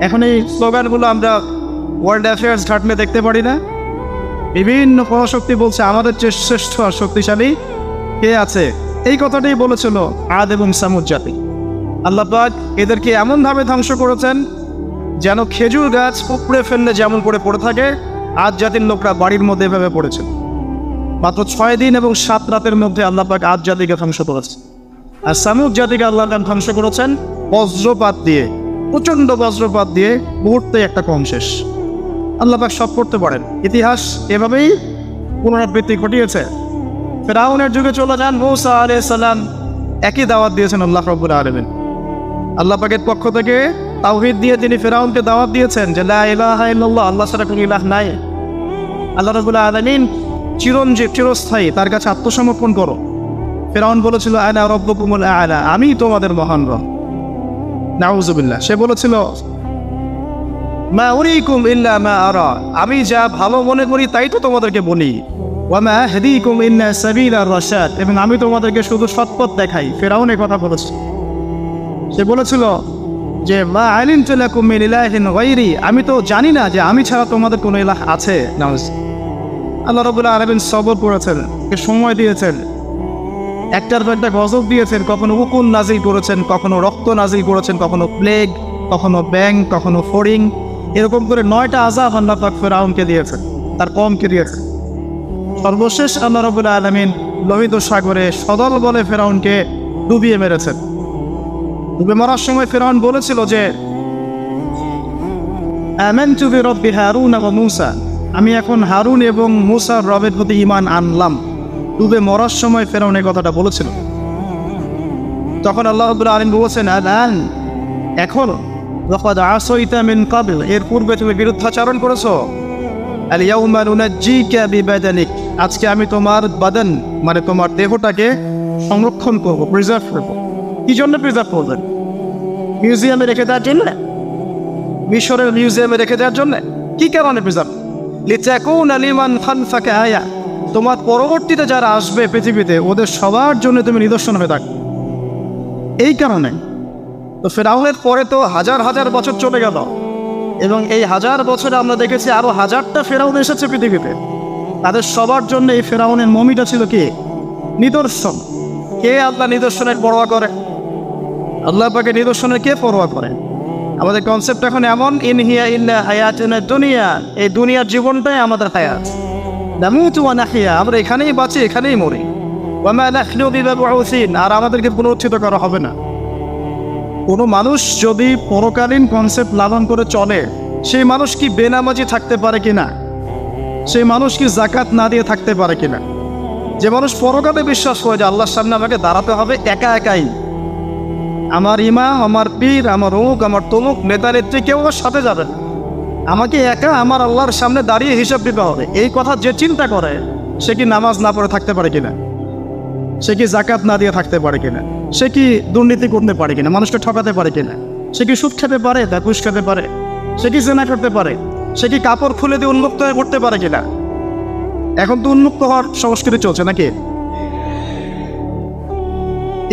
এখন এই স্লোগানগুলো আমরা ওয়ার্ল্ড অ্যাফেয়ার্স ঘাটলে দেখতে পারি না? বিভিন্ন পরাশক্তি বলছে আমাদের চেয়ে শ্রেষ্ঠ আর শক্তিশালী কে আছে। এই কথাটাই বলেছিল আদ এবং সামুদ জাতি। আল্লাহ পাক এদেরকে এমনভাবে ধ্বংস করেছেন যেন খেজুর গাছ উপড়ে ফেললে যেমন করে পড়ে থাকে, আদ জাতির লোকরা বাড়ির মধ্যে এভাবে পড়েছে। মাত্র 6 দিন এবং 7 রাতের মধ্যে আল্লাহ পাক আদ জাতিকে ধ্বংস করেছে। আর সামুদ জাতিকে আল্লাহ পাক ধ্বংস করেছেন বজ্রপাত দিয়ে, প্রচণ্ড বজ্রপাত দিয়ে, মুহূর্তে একটা কম শেষ। আল্লাহ পাক সব করতে পারেন। ইতিহাস এভাবেই পুনরাবৃত্তি ঘটিয়েছে। ফেরাউনের যুগে চলে যান, মূসা আলাইহিস সালাম একই দাওয়াত দিয়েছেন আল্লাহ রাব্বুল আলামিন। আল্লাহ পাকের পক্ষ থেকে তাওহীদ দিয়ে তিনি ফেরাউনকে দাওয়াত দিয়েছেন যে লা ইলাহা ইল্লাল্লাহ, আল্লাহ ছাড়া কোনো ইলাহ নাই। আল্লাহ রাব্বুল আলামিন চিরঞ্জীব, চিরস্থায়ী, তার কাছে আত্মসমর্পণ করো। ফেরাউন বলেছিল আনা রাব্বুকুমুল আ'লা, আমি তোমাদের মহান রব। নাউযুবিল্লাহ। সে বলেছিল মা উরিকুম ইল্লা মা আরা, আমি যা ভালো মনে করি তাই তো তোমাদেরকে বলি। ওয়া মা আহদিকুম ইল্লা সাবিলার রাশাদ, এবং আমি তোমাদেরকে শুধু সৎপথ দেখাই। ফেরাউন এই কথা বলেছে। সে বলেছিল যে মা আলিমতু লাকুম মিন ইলাহিন গায়রি, আমি তো জানি না যে আমি ছাড়া তোমাদের কোনো ইলাহ আছে। আল্লাহ রাব্বুল আলামিন সবর করেছেন, সময় দিয়েছেন, একটার পর একটা গজব দিয়েছেন। কখনো উকুন নাজিল করেছেন, কখনো রক্ত নাজিল করেছেন, কখনো প্লেগ, কখনো ব্যাং, কখনো ফড়িং, এরকম করে 9টা আযাব আল্লাহ পাক ফেরাউনকে দিয়েছেন, তার কওমকে দিয়েছেন। সর্বশেষ আল্লাহ রাব্বুল আলামিন লোহিত সাগরে সদল বলে ফেরাউনকে ডুবিয়ে মেরেছেন। ডুবে মরার সময় ফেরাউন বলেছিল যে আমানতু বিরব্বি হারুন ওয়া মূসা, আমি এখন হারুন এবং মূসার রবের প্রতি ঈমান আনলাম। ডুবে মরার সময় ফেরাউন এই কথাটা বলেছিল। তখন আল্লাহ রাব্বুল আলামিন বলেছেন আলান, এখন লাকাদ আসাইতা মিন ক্বাবল, এর পূর্বে তুমি বিরুদ্ধাচরণ করেছো। আল ইয়াউমা নুনাজ্জিকা বিবাদানিক, আজকে আমি তোমার বাদান মানে তোমার দেহটাকে সংরক্ষণ করব, প্রিজার্ভ করব। কি জন্য প্রিজার্ভ করবেন? মিউজিয়ামে রেখে দেওয়ার জন্য? মিশরের মিউজিয়ামে রেখে দেওয়ার জন্য? কি কারণে প্রিজার্ভ? লিতাকুনা লিমান খালফাকা আয়া, তোমার পরবর্তীতে যারা আসবে পৃথিবীতে ওদের সবার জন্য তুমি নিদর্শন হয়ে থাকবে, এই কারণে। তো ফেরাউনের পরে তো হাজার হাজার বছর চলে গেল, এবং এই হাজার বছরে আমরা দেখেছি আরো হাজারটা ফেরাউন এসেছে পৃথিবীতে। তাদের সবার জন্য এই ফেরাউনের মমিটা ছিল কি? নিদর্শন। কে আল্লাহ নিদর্শনের পরোয়া করে? আল্লাহ পাকে নিদর্শনের কে পরোয়া করে? আমাদের কনসেপ্ট এখন এমন, ইন হিয়া ইল্লা হায়াতুনা দুনিয়া, এই দুনিয়ার জীবনটাই আমাদের হায়াত। নামুতু ওয়া নাহইয়া, আমরা এখানেই বাঁচি, এখানেই মরি। ওয়া মা নাহনু বিমাবউসিন, আর আমাদেরকে পুনরুত্থিত করা হবে না। কোনো মানুষ যদি পরকালীন কনসেপ্ট লালন করে চলে, সেই মানুষ কি বেনামাজি থাকতে পারে কিনা? সেই মানুষ কি যাকাত না দিয়ে থাকতে পারে কিনা? যে মানুষ পরকালে বিশ্বাস করে যে আল্লাহর সামনে আমাকে দাঁড়াতে হবে একা একাই, আমার ইমাম, আমার পীর, আমার অমুক, আমার তমুক নেতা নেত্রী কেউ আমার সাথে যাবে না, আমাকে একা আমার আল্লাহর সামনে দাঁড়িয়ে হিসাব দিতে হবে, এই কথা যে চিন্তা করে, সে কি নামাজ না পড়ে থাকতে পারে কিনা? সে কি যাকাত না দিয়ে থাকতে পারে কিনা? সে কি দুর্নীতি করতে পারে কিনা? মানুষকে ঠকাতে পারে কিনা? সে কি সুদ খেতে পারে, ঘুষ খেতে পারে? সে কি জেনা করতে পারে? সে কি কাপড় খুলে দিয়ে উন্মুক্ত হয়ে পড়তে পারে কিনা? এখন তো উন্মুক্ত হওয়ার সংস্কৃতি চলছে নাকি?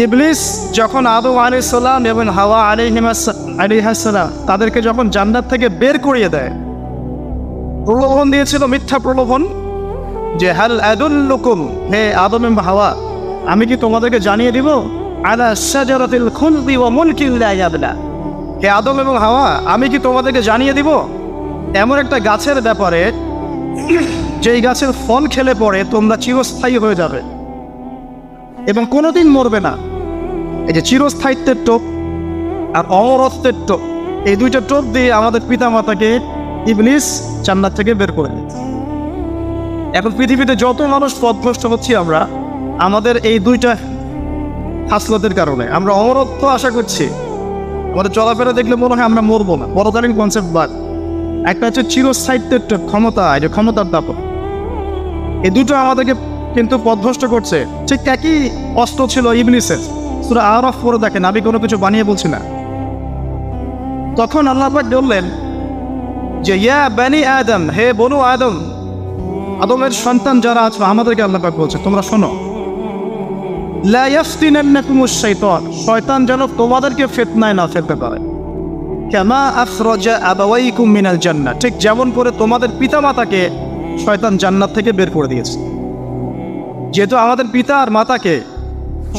ইবলিস যখন আদম আলাইহিস সালাম এবং হাওয়া আলাইহিস সালাম তাদেরকে যখন জান্নাত থেকে বের করিয়ে দেয়, প্রলোভন দিয়েছিল, মিথ্যা প্রলোভন, যে হাল আদুল্লুকুম, হে আদম এবং হাওয়া, আমি কি তোমাদেরকে জানিয়ে দিব আলা শাজারাতিল খুলদি ওয়া মুলকিন লা ইয়াবলা, হে আদম এবং হাওয়া, আমি কি তোমাদেরকে জানিয়ে দিব এমন একটা গাছের ব্যাপারে যেই গাছের ফল খেলে পরে তোমরা চিরস্থায়ী হয়ে যাবে এবং কোনোদিন মরবে না। এই যে চিরস্থায়িত্বের টোপ আর অমরত্বের টোপ, এই দুইটা টোপ দিয়ে আমাদের পিতা মাতাকে ইবলিস জান্নাত থেকে বের করে দিয়েছে। এখন পৃথিবীতে যত মানুষ পথভ্রষ্ট হচ্ছি আমরা, আমাদের এই দুইটা হাসলতের কারণে। আমরা অমরত্ব আশা করছি, আমাদের চলাফেরা দেখলে মনে হয় আমরা মরবো না, পরকালীন কনসেপ্ট বাদ। একটা হচ্ছে চিরস্থায়িত্বের ক্ষমতা, এই যে ক্ষমতার দাপট, এই দুটো আমাদেরকে কিন্তু পথভ্রষ্ট করছে। ঠিক একই অস্ত্র ছিল ইবলিসের। সূরা আরাফ পড়ে দেখেন, আমি কোনো কিছু বানিয়ে বলছি না। তখন আল্লাহ পাক বললেন যে ইয়া বানি আদম, হে বনু আদম, আদমের সন্তান যারা আছে আমাদেরকে আল্লাহ পাক বলছে তোমরা শোনো, লা ইয়াফতিনান্নাকুমুশ শাইতান, শয়তান যেন তোমাদেরকে ফিতনায় না ফেলতে পারে। কামা আখরাজা আবাওয়াইকুম মিনাল জান্নাহ, ঠিক যেমন করে তোমাদের পিতামাতাকে শয়তান জান্নাত থেকে বের করে দিয়েছে। যেহেতু আমাদের পিতা আর মাতাকে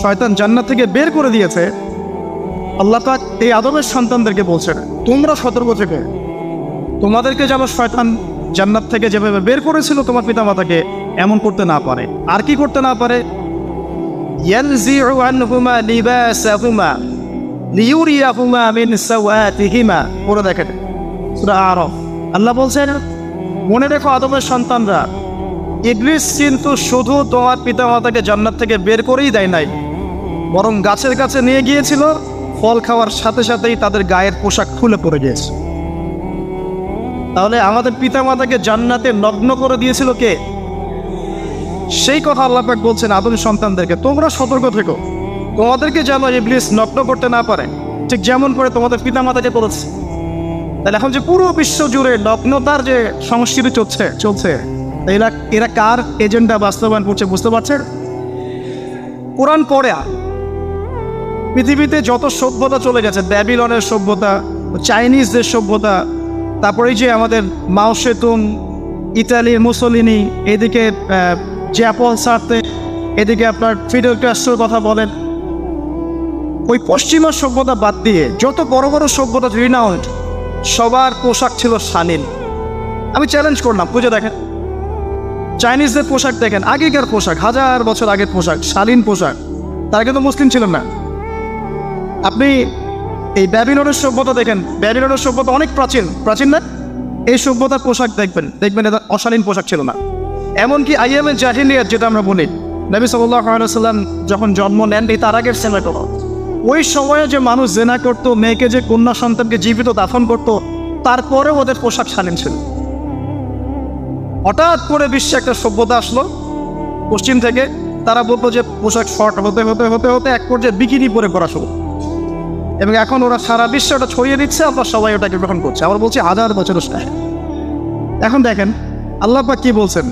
শয়তান জান্নাত থেকে বের করে দিয়েছে, আল্লাহ পাক এই আদমের সন্তানদেরকে বলছে তোমরা সতর্ক থেকে, তোমাদেরকে যেন শয়তান জান্নাত থেকে যেভাবে বের করেছিল তোমার পিতা মাতাকে, এমন করতে না পারে। আর কি করতে না পারে? ইয়ানজিউ আনহুমা লিবাসাহুমা লিউরিয়াহুমা মিন সাওয়াতিহিমা, পড়ে দেখেন সূরা আরাফ। আল্লাহ বলছেন মনে রেখো আদমের সন্তানরা, ইবলিস কিন্তু শুধু তোমার পিতা মাতাকে জান্নাত থেকে বের করেই দেয় নাই, বরং গাছের কাছে নিয়ে গিয়েছিল, ফল খাওয়ার সাথে সাথেই তাদের গায়ের পোশাক খুলে পড়ে গিয়েছে। তাহলে আমাদের পিতা মাতাকে জান্নাতে নগ্ন করে দিয়েছিল কে? সেই কথা আল্লাহ পাক বলছেন আদম সন্তানদেরকে তোমরা সতর্ক থেকো, তোমাদেরকে যেন ইবলিস নগ্ন করতে না পারে, ঠিক যেমন করে তোমাদের পিতা মাতাকে করেছে। তাহলে এখন যে পুরো বিশ্ব জুড়ে নগ্নতার যে সংস্কৃতি চলছে এরা কার এজেন্ডা বাস্তবায়ন করছে বুঝতে পারছেন? কোরআন পড়ে পৃথিবীতে যত সভ্যতা চলে গেছে, ব্যাবিলনের সভ্যতা, চাইনিজদের সভ্যতা, তারপরে যে আমাদের মাও সেতুং, ইতালির মুসোলিনি, এদিকে জ্যাপল সার্তে, এদিকে আপনার ফিডেল ক্যাস্ট্রোর কথা বলেন, ওই পশ্চিমা সভ্যতা বাদ দিয়ে যত বড় বড় সভ্যতা রিনাউন্ড সবার পোশাক ছিল শালীন। আমি চ্যালেঞ্জ করলাম, খুঁজে দেখেন চাইনিজদের পোশাক দেখেন, আগেকার পোশাক, 1000 বছর আগের পোশাক, শালীন পোশাক। তারা কিন্তু মুসলিম ছিলেন না। আপনি এই ব্যাবিলনের সভ্যতা দেখেন, ব্যাবিলনের সভ্যতা অনেক প্রাচীন না? এই সভ্যতার পোশাক দেখবেন এটা অশালীন পোশাক ছিল না। এমনকি আইয়ামে জাহিলিয়াত যেটা আমরা বলি, নবী সাল্লাল্লাহু আলাইহি ওয়াসাল্লাম যখন জন্ম নেন এই তার আগের সময়টা, ওই সময়ে যে মানুষ জেনা করতো, মেয়েকে যে কন্যা সন্তানকে জীবিত দাফন করতো, তারপরে ওদের পোশাক শালীন ছিল। হঠাৎ করে বিশ্বে একটা সভ্যতা আসলো পশ্চিম থেকে, তারা বলতো যে পোশাক শর্ট হতে হতে হতে হতে এক পর্যায়ে বিকিনি পরে করা শুরু, এবং এখন ওরা সারা বিশ্বে ওটা ছড়িয়ে দিচ্ছে, আমরা সবাই ওটাকে গ্রহণ করছে। আবার বলছি 1000 বছর। এখন দেখেন আল্লাহ পাক কি বলছেন,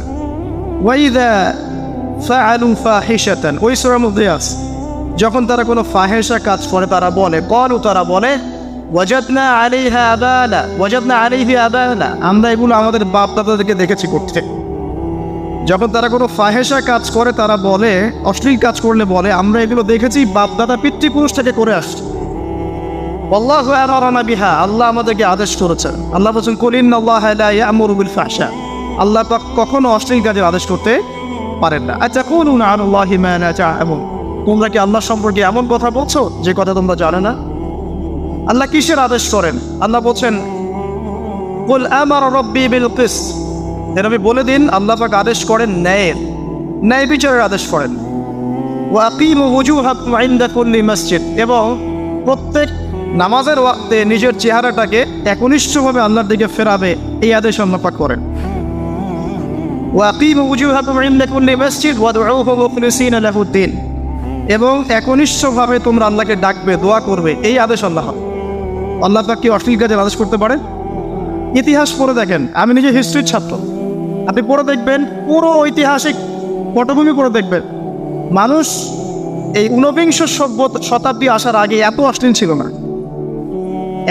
ওয়াইদা ফাআলু ফাহিশাতান, ওই সূরার মধ্যে আছে, যখন তারা কোনো ফাহেসা কাজ করে তারা বলে, তারা বলে ওয়াজাদনা আলাইহা আবানা, আমরা এগুলো আমাদের বাপ দাদাদেরকে দেখেছি করতে। যখন তারা কোনো ফাহেসা কাজ করে তারা বলে, অশ্লীল কাজ করলে বলে, আমরা এগুলো দেখেছি বাপ দাদা পিতৃপুরুষ থেকে করে আসছি। আল্লাহু আমারানা বিহা, আল্লাহ আমাদেরকে আদেশ করেছেন। আল্লাহ বলেছেন কুল ইন্নাল্লাহা লা ইয়া'মুরু বিল ফাহশা, আল্লাহ পাক কখনো অশ্লীল কাজের আদেশ করতে পারেন না। আতাকুলুনা আলাল্লাহি মা লা তা'লামুন, তোমরা কি আল্লাহ সম্পর্কে এমন কথা বলছো যে কথা তোমরা জানো না? আল্লাহ কিসের আদেশ করেন? আল্লাহ বলছেন কুল আমারা রাব্বি বিল কিসত, এর আমি বলে দিন আল্লাহ পাক আদেশ করেন ন্যায় বিচারের আদেশ করেন। ওয়া আকিমু ওয়ুজুহাকুম ইনদা কুল্লি মসজিদ, এবং প্রত্যেক নামাজের ওয়াক্তে নিজের চেহারাটাকে একনিষ্ঠভাবে আল্লাহর দিকে ফেরাবে, এই আদেশ আল্লাহ পাক করেন। ওয়া আকিমু ওয়ুজুহাকুম ইনদা কুল্লি মসজিদ ওয়াদউহু মুখলিসিনা লাহুদ্দিন, এবং একনিষ্ঠভাবে তোমরা আল্লাহকে ডাকবে, দোয়া করবে, এই আদেশ আল্লাহ পাক কি অশ্লীল কাজের আদেশ করতে পারেন? ইতিহাস পড়ে দেখেন, আমি নিজে হিস্ট্রির ছাত্র, আপনি পড়ে দেখবেন, পুরো ঐতিহাসিক পটভূমি পড়ে দেখবেন, মানুষ এই ঊনবিংশ শতাব্দী আসার আগে এত অশ্লীল ছিল না।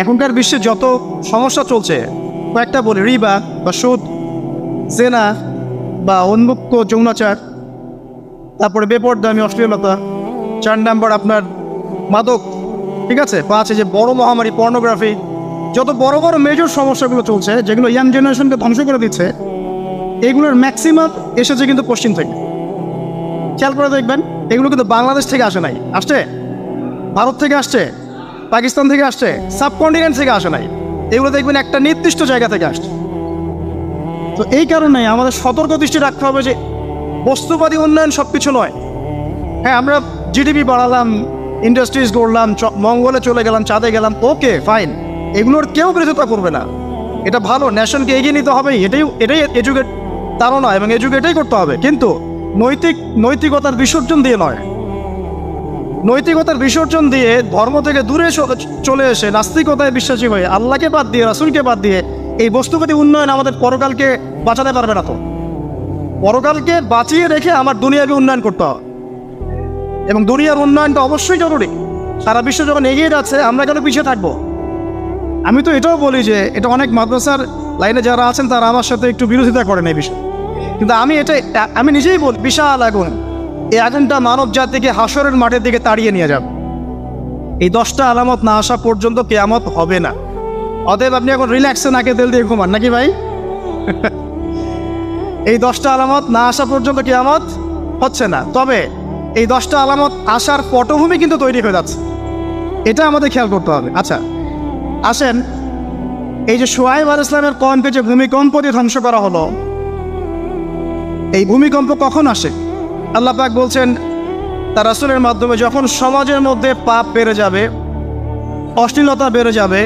এখনকার বিশ্বে যত সমস্যা চলছে, কয়েকটা বলি, রিবা বা সুদ, জেনা বা উন্মুক্ত যৌনাচার, তারপরে বেপরদামি অশ্লীলতা, 4 নম্বর আপনার মাদক, ঠিক আছে, 5 যে বড় মহামারী পর্নোগ্রাফি, যত বড় বড় মেজর সমস্যাগুলো চলছে যেগুলো ইয়াং জেনারেশনকে ধ্বংস করে দিচ্ছে, এগুলোর ম্যাক্সিমাম এসেছে কিন্তু পশ্চিম থেকে। খেয়াল করে দেখবেন, এগুলো কিন্তু বাংলাদেশ থেকে আসে নাই, আসছে ভারত থেকে আসছে, পাকিস্তান থেকে আসছে, সাবকন্টিনেন্ট থেকে আসে নাই, এগুলো দেখবেন একটা নির্দিষ্ট জায়গা থেকে আসছে। তো এই কারণে আমাদের সতর্ক দৃষ্টি রাখতে হবে যে বস্তুবাদী উন্নয়ন সব কিছু নয়। হ্যাঁ, আমরা জিডিপি বাড়ালাম, ইন্ডাস্ট্রিজ গড়লাম, মঙ্গলে চলে গেলাম, চাঁদে গেলাম, ওকে ফাইন, এগুলোর কেউ বিরোধিতা করবে না, এটা ভালো, ন্যাশনকে এগিয়ে নিতে হবে, এটাই এডুকেট, তারও নয়, এবং এডুকেটেই করতে হবে, কিন্তু নৈতিকতার বিসর্জন দিয়ে নয়। নৈতিকতার বিসর্জন দিয়ে ধর্ম থেকে দূরে চলে এসে নাস্তিকতায় বিশ্বাসী হয়ে আল্লাহকে বাদ দিয়ে, রাসূলকে বাদ দিয়ে এই বস্তুবাদী উন্নয়ন আমাদের পরকালকে বাঁচাতে পারবে না। তো পরকালকে বাঁচিয়ে রেখে আমার দুনিয়াকে উন্নয়ন করতে হবে, এবং দুনিয়ার উন্নয়নটা অবশ্যই জরুরি। সারা বিশ্ব যখন এগিয়ে যাচ্ছে, আমরা কেন পিছিয়ে থাকবো? আমি তো এটাও বলি যে এটা অনেক মাদ্রাসার লাইনে যারা আছেন তারা আমার সাথে একটু বিরোধিতা করেন এই বিষয়ে, কিন্তু আমি নিজেই বলি, বিশাল আগুন, এই আগুনটা মানব জাতিকে হাসরের মাঠের দিকে তাড়িয়ে নিয়ে যাবে। এই 10টা আলামত না আসা পর্যন্ত কিয়ামত হবে না। অতএব আপনি এখন রিল্যাক্সে নাকে তেল দিয়ে ঘুমান নাকি ভাই? এই 10টা আলামত না আসা পর্যন্ত কিয়ামত হচ্ছে না, তবে এই 10টা আলামত আসার পটভূমি কিন্তু তৈরি হয়ে যাচ্ছে, এটা আমাদের খেয়াল করতে হবে। আচ্ছা আসেন, এই যে শুআয়ব আলাইহিস সালামের কওমকে যে ভূমিকম্প দিয়ে ধ্বংস করা হলো, এই ভূমিকম্প কখন আসে? আল্লাহ পাক বলছেন তার রাসূলের মাধ্যমে, যখন সমাজের মধ্যে পাপ বেড়ে যাবে, অশ্লীলতা বেড়ে যাবে,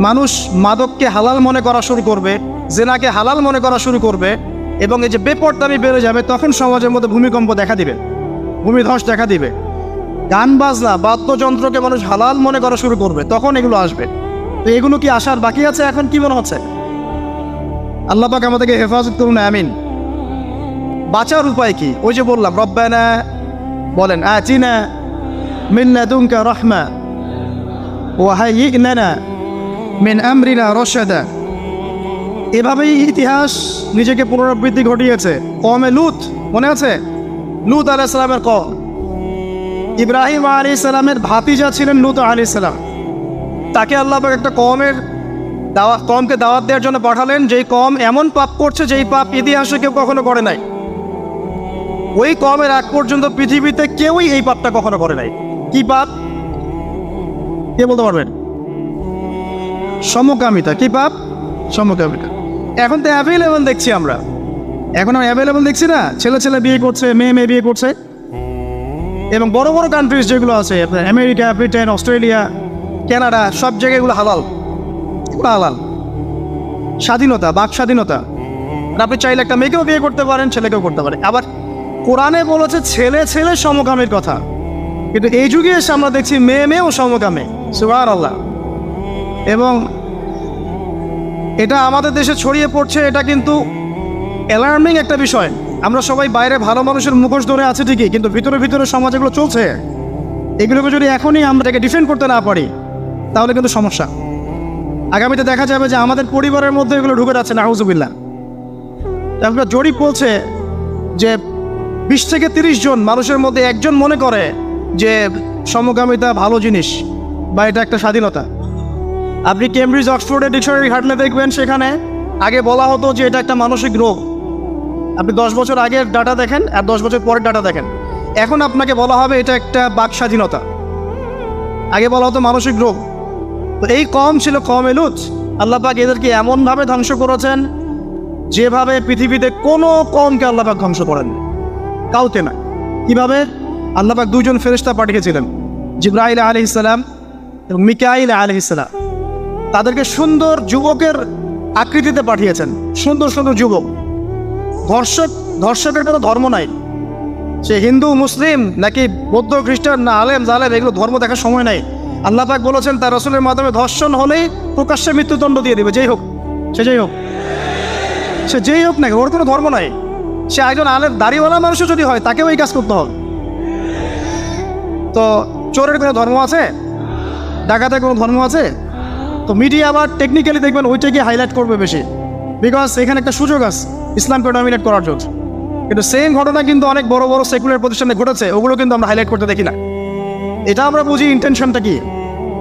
মানুষ মাদককে হালাল মনে করা শুরু করবে, জেনাকে হালাল মনে করা শুরু করবে, এবং এই যে বেপরদামি বেড়ে যাবে, তখন সমাজের মধ্যে ভূমিকম্প দেখা দিবে, ভূমিধস দেখা দিবে। গান বাজনা, বাদ্যযন্ত্রকে মানুষ হালাল মনে করা শুরু করবে, তখন এগুলো আসবে। তো এগুলো কি আসার বাকি আছে? এখন কি মনে হচ্ছে? আল্লাহ পাক আমাদেরকে হেফাজত করুন, আমিন। বাঁচার উপায় কি? ওই যে বললাম, রব্বানা বলেন, আতিনা মিন লাদুনকা রাহমা ওয়া হাইয়্ লানা মিন আমরিনা রাশাদা। এভাবেই ইতিহাস নিজেকে পুনরাবৃত্তি ঘটিয়েছে। কওমে লূত, মনে আছে? লূত আলাইহিস সালামের কওম, ইব্রাহিম আলাইহিস সালামের ভাতিজা ছিলেন লূত আলাইহিস সালাম, তাকে আল্লাহ পাক একটা কওমের কমকে দাওয়াত দেওয়ার জন্য পাঠালেন, যেই কম এমন পাপ করছে যেই পাপ ইতিহাসে কেউ কখনো করে নাই। ওই কমের আগ পর্যন্ত পৃথিবীতে কেউই এই পাপটা কখনো করে নাই। কি পাপ? কে বলতে পারবেন? সমকামিতা। কি পাপ? সমকামিতা। এখন তো অ্যাভেলেবল দেখছি আমরা, এখন আমরা অ্যাভেলেবল দেখছি না, ছেলে ছেলে বিয়ে করছে, মেয়ে মেয়ে বিয়ে করছে। এবং বড় বড় কান্ট্রিজ যেগুলো আছে আপনার আমেরিকা, ব্রিটেন, অস্ট্রেলিয়া, কানাডা, সব জায়গায় এগুলো হালাল। এগুলো হালাল। স্বাধীনতা, বাক স্বাধীনতা। আপনি চাইলে একটা মেয়েকেও বিয়ে করতে পারেন, ছেলেকেও করতে পারেন। আবার কোরআনে বলেছে ছেলে ছেলে সমকামের কথা, কিন্তু এই যুগে এসে আমরা দেখছি মেয়ে মেয়েও সমকামে। সুবহানাল্লাহ। এবং এটা আমাদের দেশে ছড়িয়ে পড়ছে, এটা কিন্তু অ্যালার্মিং একটা বিষয়। আমরা সবাই বাইরে ভালো মানুষের মুখোশ ধরে আছে ঠিকই, কিন্তু ভিতরে ভিতরে সমাজ এগুলো চলছে। এগুলোকে যদি এখনই আমরা এটাকে ডিফেন্ড করতে না পারি তাহলে কিন্তু সমস্যা। আগামীতে দেখা যাবে যে আমাদের পরিবারের মধ্যে এগুলো ঢুকে যাচ্ছে, নাউজুবিল্লাহ। তারপর জরিপ বলছে যে 20 থেকে 30 জন মানুষের মধ্যে একজন মনে করে যে সমকামিতা ভালো জিনিস বা এটা একটা স্বাধীনতা। আপনি কেমব্রিজ অক্সফোর্ডের ডিকশনারি ঘাটলে দেখবেন সেখানে আগে বলা হতো যে এটা একটা মানসিক রোগ। আপনি 10 বছর আগের ডাটা দেখেন আর 10 বছর পরের ডাটা দেখেন, এখন আপনাকে বলা হবে এটা একটা বাক স্বাধীনতা। আগে বলা হতো মানসিক রোগ। তো এই কম ছিল কওমে লূত। আল্লাহ পাক এদেরকে এমনভাবে ধ্বংস করেছেন যেভাবে পৃথিবীতে কোনো কমকে আল্লাহ পাক ধ্বংস করেন, কাউকে না। কীভাবে? আল্লাহ পাক 2 জন ফেরেশতা পাঠিয়েছিলেন, জিবরাইল আলাইহিস সালাম এবং মিকাইল আলাইহিস সালাম। তাদেরকে সুন্দর যুবকের আকৃতিতে পাঠিয়েছেন, সুন্দর সুন্দর যুবক। ধর্ষকের কোনো ধর্ম নাই, সে হিন্দু মুসলিম নাকি বৌদ্ধ খ্রিস্টান না আলেম জালেম, এগুলো ধর্ম দেখার সময় নাই। আল্লাহ পাক বলেছেন তার রাসূলের মাধ্যমে ধর্ষণ হলেই প্রকাশ্যে মৃত্যুদণ্ড দিয়ে দিবে, যেই হোক সে যেই হোক না, ওর কোনো ধর্ম নাই। সে একজন আলেম দাড়িওয়ালা মানুষও যদি হয় তাকেও এই কাজ করতে হবে। তো চোরের কোনো ধর্ম আছে? ডাকাতের কোনো ধর্ম আছে? তো মিডিয়া আবার টেকনিক্যালি দেখবেন ওইটাকে হাইলাইট করবে বেশি, বিকজ এখানে একটা সুযোগ আছে ইসলামকে ডমিনেট করার জন্য। কিন্তু সেম ঘটনা কিন্তু অনেক বড় বড় সেকুলার প্রতিষ্ঠানে ঘটেছে, ওগুলো কিন্তু আমরা হাইলাইট করতে দেখি না। এটা আমরা বুঝি ইন্টেনশনটা কি।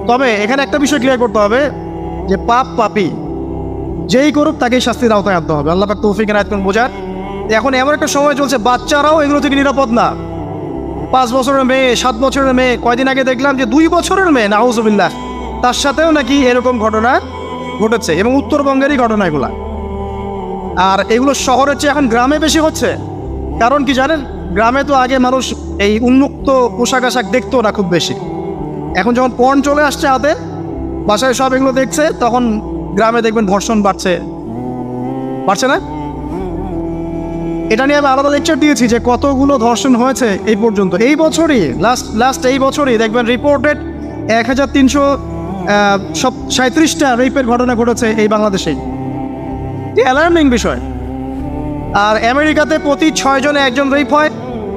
তবে এখানে একটা বিষয় ক্লিয়ার করতে হবে যে পাপী যেই করুক তাকেই শাস্তির আওতায় আনতে হবে। আল্লাহ পাক তৌফিক এনায়েত করুন বোঝার। এখন এমন একটা সময় চলছে বাচ্চারাও এগুলো থেকে নিরাপদ না। 5 বছরের মেয়ে, 7 বছরের মেয়ে, কয়দিন আগে দেখলাম যে 2 বছরের মেয়ে, নাউজুবিল্লাহ, তার সাথেও নাকি এরকম ঘটনা ঘটেছে, এবং উত্তরবঙ্গেরই ঘটনা এগুলা। আর এগুলো শহরের চেয়ে এখন গ্রামে বেশি হচ্ছে। কারণ কি জানেন? গ্রামে তো আগে মানুষ এই উন্মুক্ত পোশাক আশাক দেখতো না খুব বেশি। এখন যখন পর্ন চলে আসছে হাতে, বাসায় সব এগুলো দেখছে, তখন গ্রামে দেখবেন ধর্ষণ বাড়ছে না? এটা নিয়ে আমি আলাদা লেকচার দিয়েছি যে কতগুলো ধর্ষণ হয়েছে এই পর্যন্ত। এই বছরই লাস্ট এই বছরই দেখবেন রিপোর্টেড 1337টা রেপের ঘটনা ঘটেছে এই বাংলাদেশেই। অ্যালার্মিং বিষয়। আর আমেরিকাতে প্রতি 6 জনে 1 জন রেপ হয়,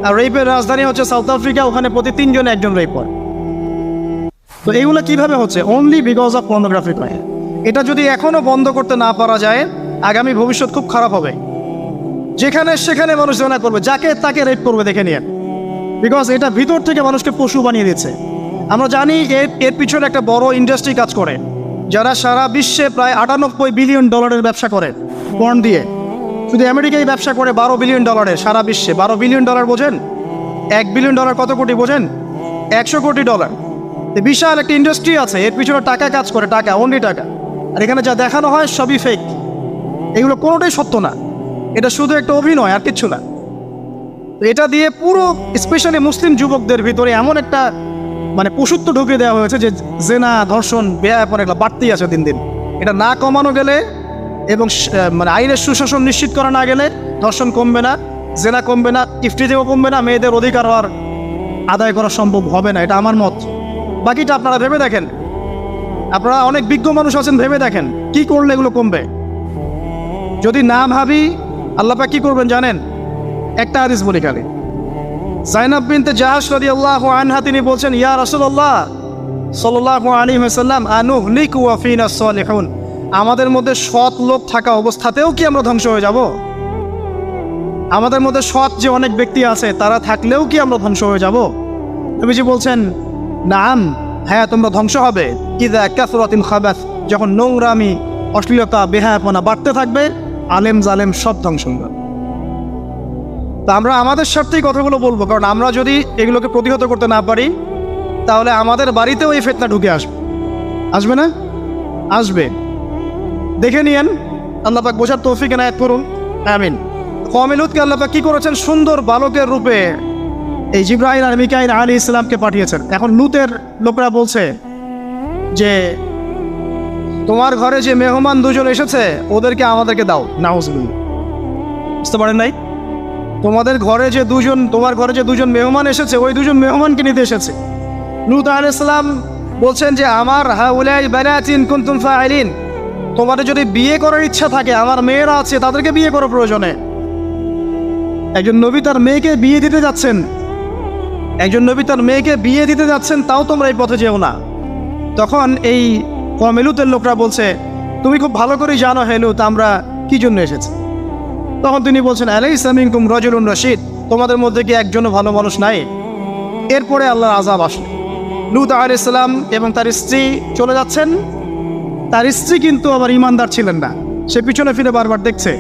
আর রেপের রাজধানী হচ্ছে সাউথ আফ্রিকা, ওখানে প্রতি 3 জনে 1 জন রেপ হয়। তো এইগুলো কিভাবে হচ্ছে? Only because of pornography crime. এটা যদি এখনও বন্ধ করতে না পারা যায়, আগামী ভবিষ্যৎ খুব খারাপ হবে। যেখানে সেখানে মানুষ জনা করবে, যাকে তাকে রেপ করবে, দেখে নিয়ে। বিকজ এটা ভিতর থেকে মানুষকে পশু বানিয়ে দিচ্ছে। আমরা জানি এর পিছনে একটা বড় ইন্ডাস্ট্রি কাজ করে, যারা সারা বিশ্বে প্রায় $98 বিলিয়ন ব্যবসা করে পর্ন দিয়ে। শুধু আমেরিকায় ব্যবসা করে $12 বিলিয়ন সারা বিশ্বে। $12 বিলিয়ন বোঝেন? $1 বিলিয়ন কত কোটি বোঝেন? $100 কোটি। বিশাল একটা ইন্ডাস্ট্রি আছে, এর পিছনে টাকা কাজ করে, টাকা, অনলি টাকা। আর এখানে যা দেখানো হয় সবই ফেক, এগুলো কোনোটাই সত্য না। এটা শুধু একটা অভিনয়, আর কিচ্ছু না। তো এটা দিয়ে পুরো স্পেশালি মুসলিম যুবকদের ভিতরে এমন একটা পশুত্ব ঢুকিয়ে দেওয়া হয়েছে যে জেনা, ধর্ষণ, বেয়াপন এগুলো বাড়তেই আছে দিন দিন। এটা না কমানো গেলে এবং আইনের সুশাসন নিশ্চিত করা না গেলে ধর্ষণ কমবে না, জেনা কমবে না, ইফটিজিংও কমবে না, মেয়েদের অধিকার হওয়ার আদায় করা সম্ভব হবে না। এটা আমার মত। বাকিটা আপনারা ভেবে দেখেন। আপনারা অনেক বিজ্ঞ মানুষ আছেন, ভেবে দেখেন কি করলে এগুলো কমবে। যদি না ভাবি, আল্লাহ পাক কি করবেন জানেন? একটা হাদিস বলি খালি। যায়নাব বিনতে জাহাশ রাদিয়াল্লাহু আনহা তিনি বলছেন, ইয়া রাসূলুল্লাহ সাল্লাল্লাহু আলাইহি ওয়াসাল্লাম, আনুহলিকু ওয়া ফিনা সালিহুন, আমাদের মধ্যে সৎ লোক থাকা অবস্থাতেও কি আমরা ধ্বংস হয়ে যাব? আমাদের মধ্যে সৎ যে অনেক ব্যক্তি আছে তারা থাকলেও কি আমরা ধ্বংস হয়ে যাব? নবীজি বলছেন, নাম, হ্যাঁ তোমরা ধ্বংস হবে। ইযা কাসরাতিল খাবাস, যখন নোংরামি অশ্লীলতা বেহায়াপনা বাড়তে থাকবে, আলেম জালেম সব ধ্বংস হবে। তা আমরা আমাদের স্বার্থেই কথাগুলো বলবো, কারণ আমরা যদি এগুলোকে প্রতিহত করতে না পারি তাহলে আমাদের বাড়িতেও এই ফিতনা ঢুকে আসবে না? আসবে। দেখে নিয়েন, আল্লাহ পাক বোঝার তৌফিক এনায়েত করুন, আমিন। কওমে লূতকে আল্লাহ পাক কি করেছেন? সুন্দর বালকের রূপে এই জিবরাইল আর মিকাইল আলাইহিস সালামকে পাঠিয়েছেন। এখন লূতের লোকরা বলছে যে তোমার ঘরে যে মেহমান দুজন এসেছে ওদেরকে আমাদেরকে দাও। নাউজুবিল্লাহ, বুঝতে পারেন নাই? তোমার ঘরে যে দুজন মেহমান এসেছে ওই দুজন মেহমানকে নিতে এসেছে। লূত আলাইহিস সালাম বলছেন যে আমার হাউলাই বানাতিন কুনতুম ফাইলিন, তোমাদের যদি বিয়ে করার ইচ্ছা থাকে, আমার মেয়েরা আছে, তাদেরকে বিয়ে করো প্রয়োজনে। একজন নবী তার মেয়েকে বিয়ে দিতে যাচ্ছেন, তাও তোমরা এই পথে যেও না। তখন এই কওমে লূতের লোকরা বলছে তুমি খুব ভালো করেই জানো হে লূত আমরা কি জন্য এসেছি। তখন তিনি বলছেন আলাইসা মিনকুম রাজুলুন রশিদ, তোমাদের মধ্যে কি একজনও ভালো মানুষ নাই? এরপরে আল্লাহর আযাব আসলো। লূত আলাইহিস সালাম এবং তার স্ত্রী চলে যাচ্ছেন। তার স্ত্রী কিন্তু আবার ইমানদার ছিলেন না, সে পিছনে ফিরে বারবার দেখছে।